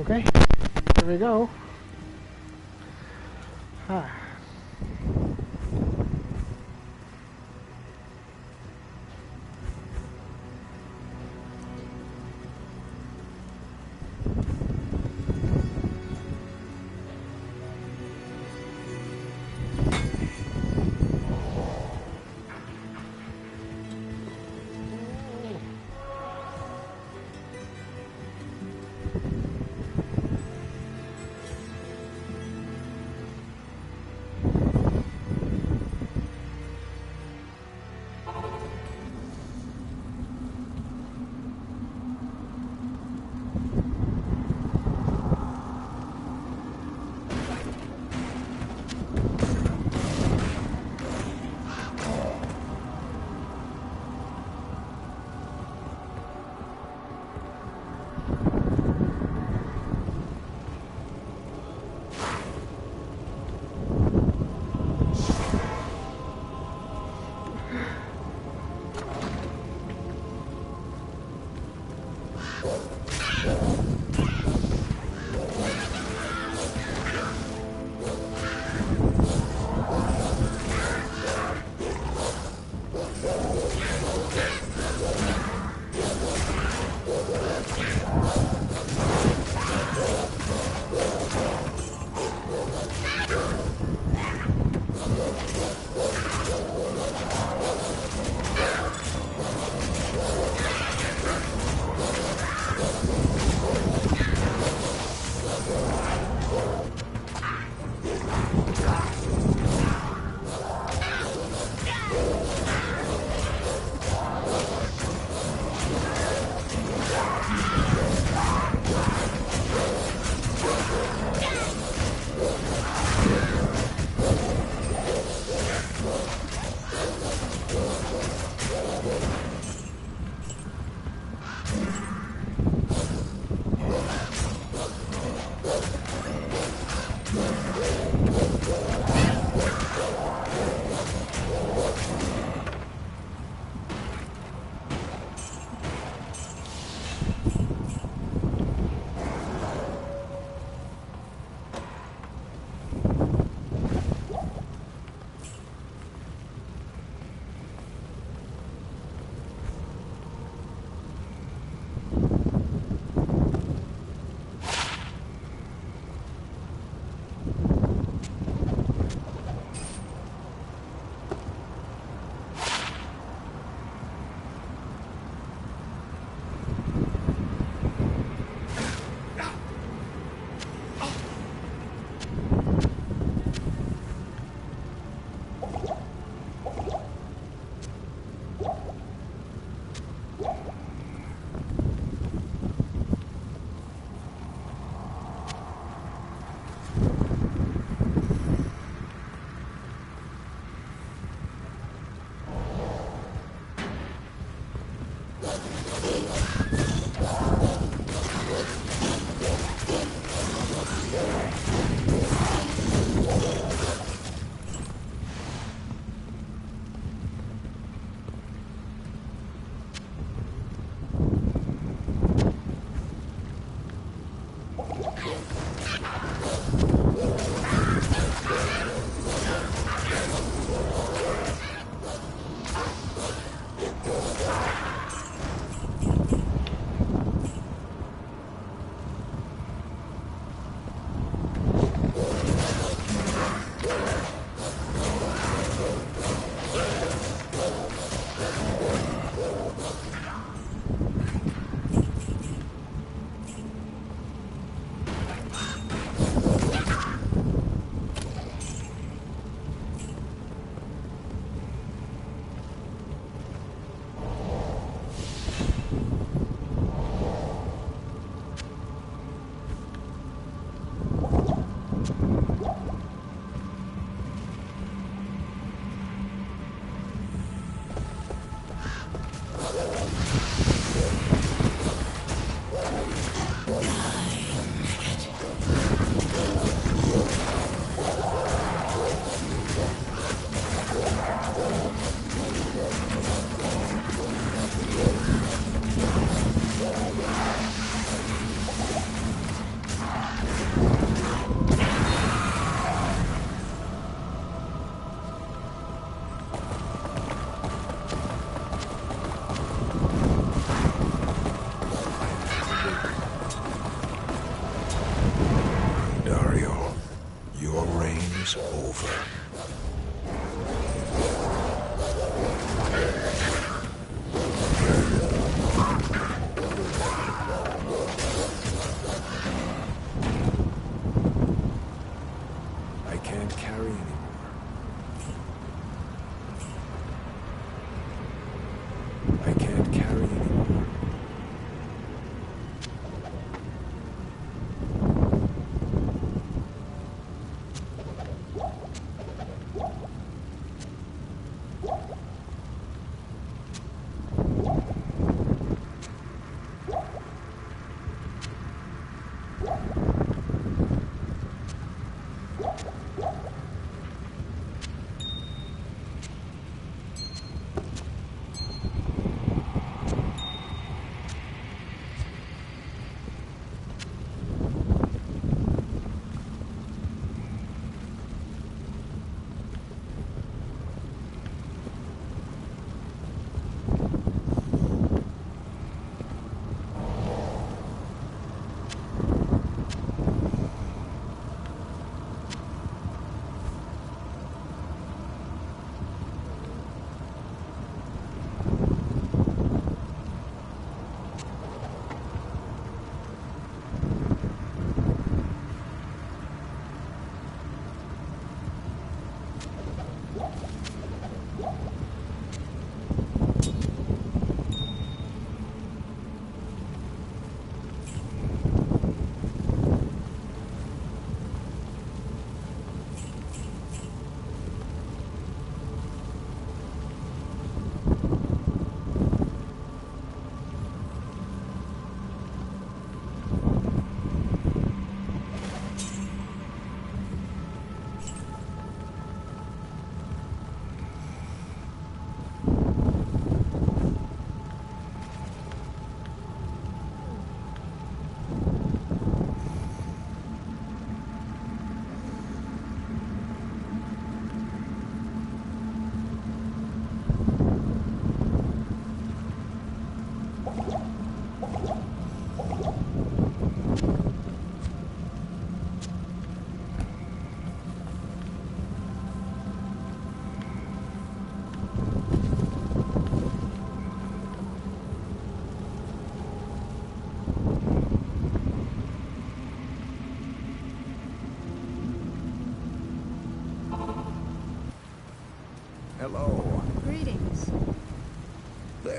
Okay, here we go. Ah.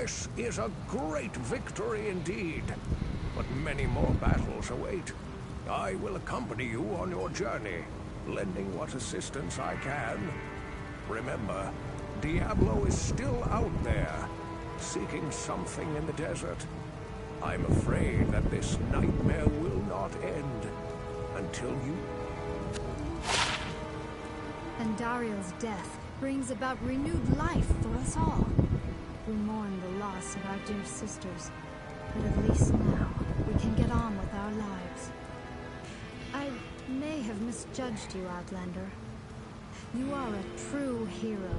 This is a great victory indeed, but many more battles await. I will accompany you on your journey, lending what assistance I can. Remember, Diablo is still out there, seeking something in the desert. I'm afraid that this nightmare will not end until you... And Dariel's death brings about renewed life for us all. We mourn the loss of our dear sisters, but at least now we can get on with our lives. I may have misjudged you, Outlander. You are a true hero.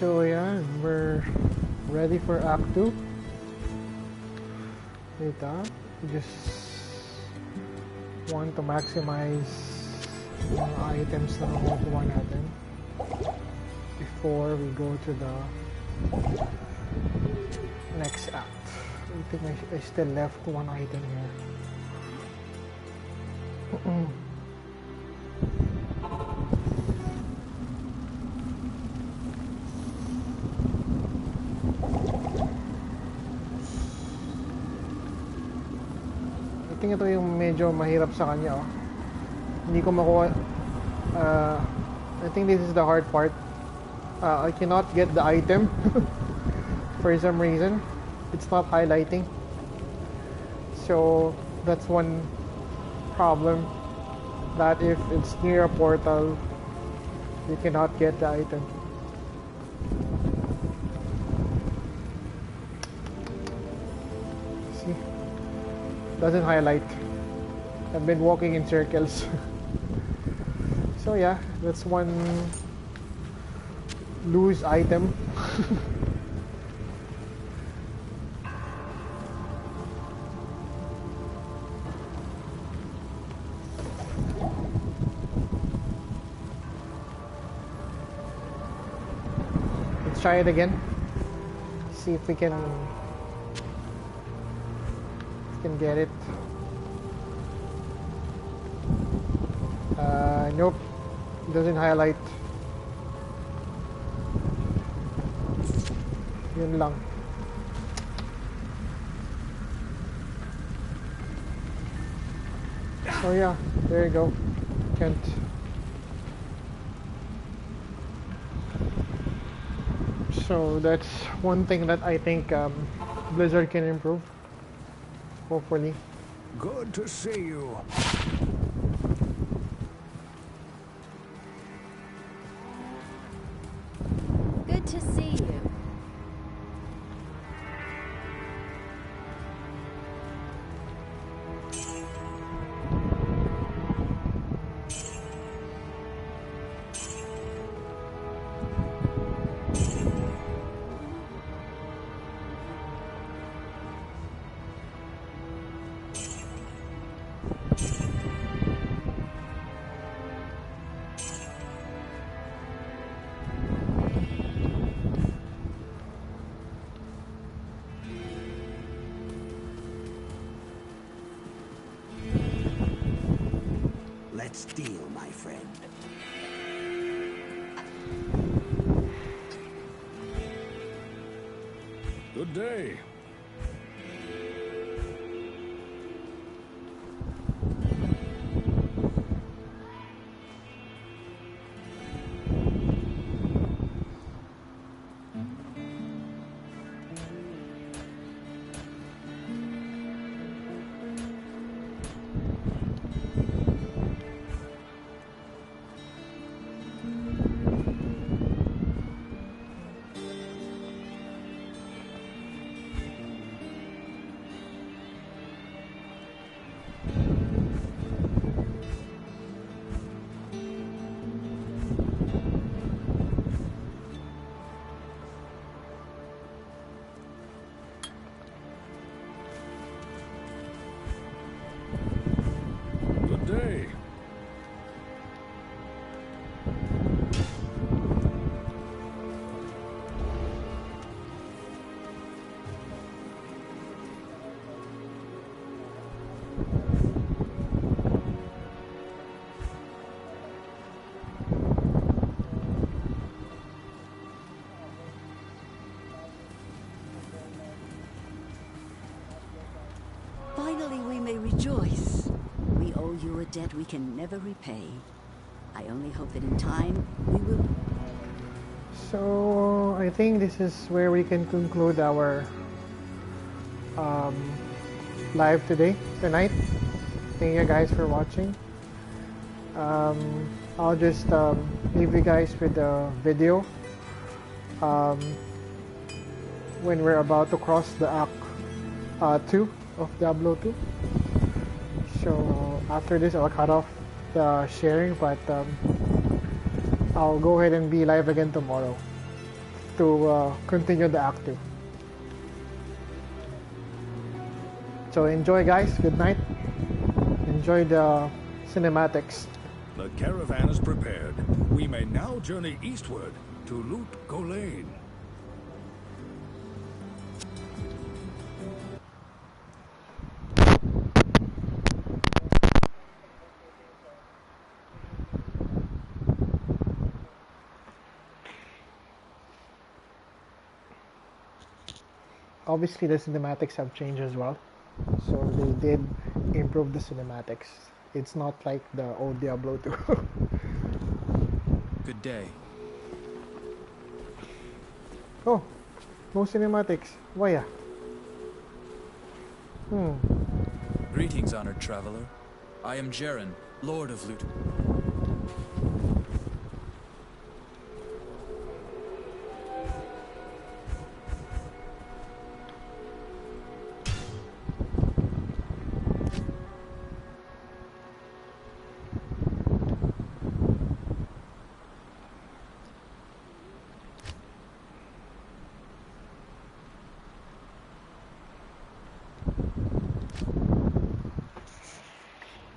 So yeah, we're ready for Act 2. Wait, just want to maximize yung items na makukuha natin before we go to the next act. I think I still left one item here. I think ito yung medyo mahirap sa kanya, oh. Hindi ko makuha. I think this is the hard part. I cannot get the item for some reason. It's not highlighting. So that's one problem, that if it's near a portal, you cannot get the item. See? Doesn't highlight. I've been walking in circles. So yeah, that's one loose item. Let's try it again. See if we can get it. Nope, it doesn't highlight. Yun lang. Oh yeah, there you go. Can't. So that's one thing that I think Blizzard can improve. Hopefully. Good to see you. Good to see you. Let's deal, my friend. Good day. Good day. Finally, we may rejoice. We owe you a debt we can never repay. I only hope that in time, we will... So I think this is where we can conclude our live tonight. Thank you guys for watching. I'll just leave you guys with the video when we're about to cross the Act 2 of Diablo 2. So after this, I'll cut off the sharing, but I'll go ahead and be live again tomorrow to continue the Act 2. So enjoy, guys. Good night. Enjoy the cinematics. The caravan is prepared. We may now journey eastward to loot Golain. Obviously, the cinematics have changed as well. So they did improve the cinematics. It's not like the old Diablo 2. Good day. Oh, no cinematics. Why? Greetings, honored traveler. I am Jaren, Lord of Loot.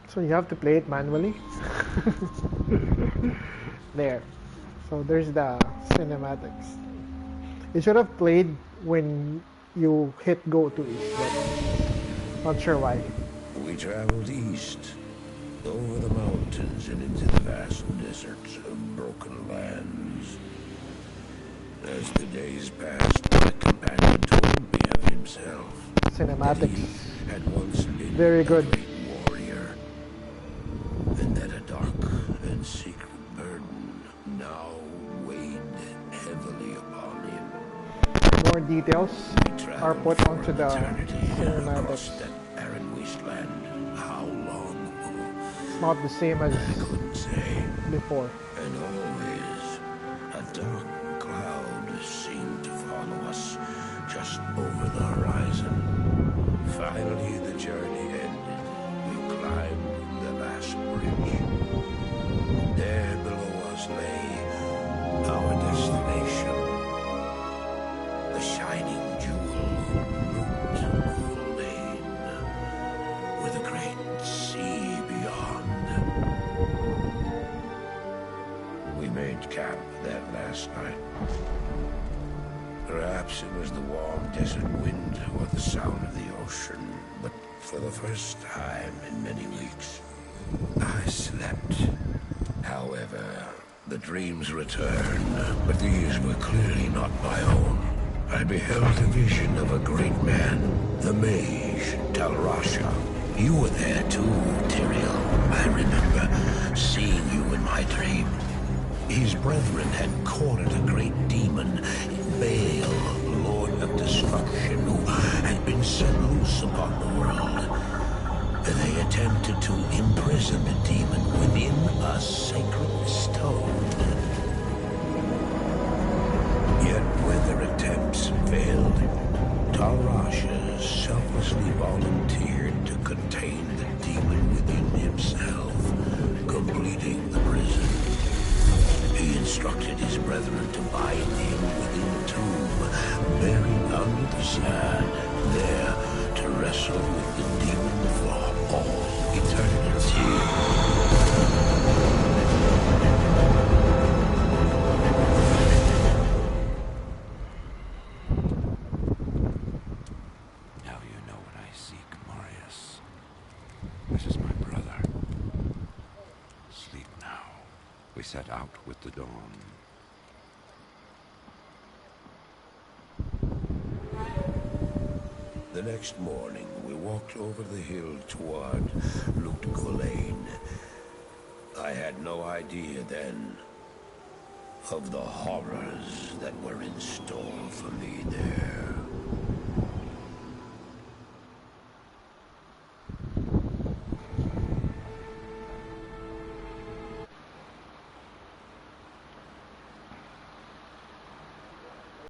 So you have to play it manually. There. So there's the cinematics. You should have played when you hit go to east, but not sure why. We traveled east, over the mountains and into the vast deserts of broken lands. As the days passed, my companion told me of himself. Cinematics. He had once been Very good. a great warrior, and that a dark and secret burden now weighed heavily upon him. More details We are traveled put for onto the eternity across cinematics. that barren wasteland. How long? It's not the same as I couldn't say. before. And always a dark cloud seemed to follow us just over the horizon. Finally, the journey ended. We climbed the last bridge. There below us lay our destination. The shining jewel, Root Lane, with a great sea beyond. We made camp that last night. Perhaps it was the warm desert wind or the sound of the ocean, but for the first time in many weeks, I slept. However, the dreams returned, but these were clearly not my own. I beheld the vision of a great man, the mage, Talrasha. You were there too, Tyrael. I remember seeing you in my dream. His brethren had cornered a great demon, Baal, Lord of Destruction, who had been set loose upon the world. They attempted to imprison the demon within a sacred stone. Yet when their attempts failed, Talrasha selflessly volunteered to contain the demon within himself, completing the prison. He instructed his brethren to bind him within a tomb, buried under the sand, there to wrestle with the demon for all eternity. Now you know what I seek, Marius. This is my brother. Sleep now. We set out with the dawn. The next morning, we walked over the hill toward Lutgolain. I had no idea then of the horrors that were in store for me there.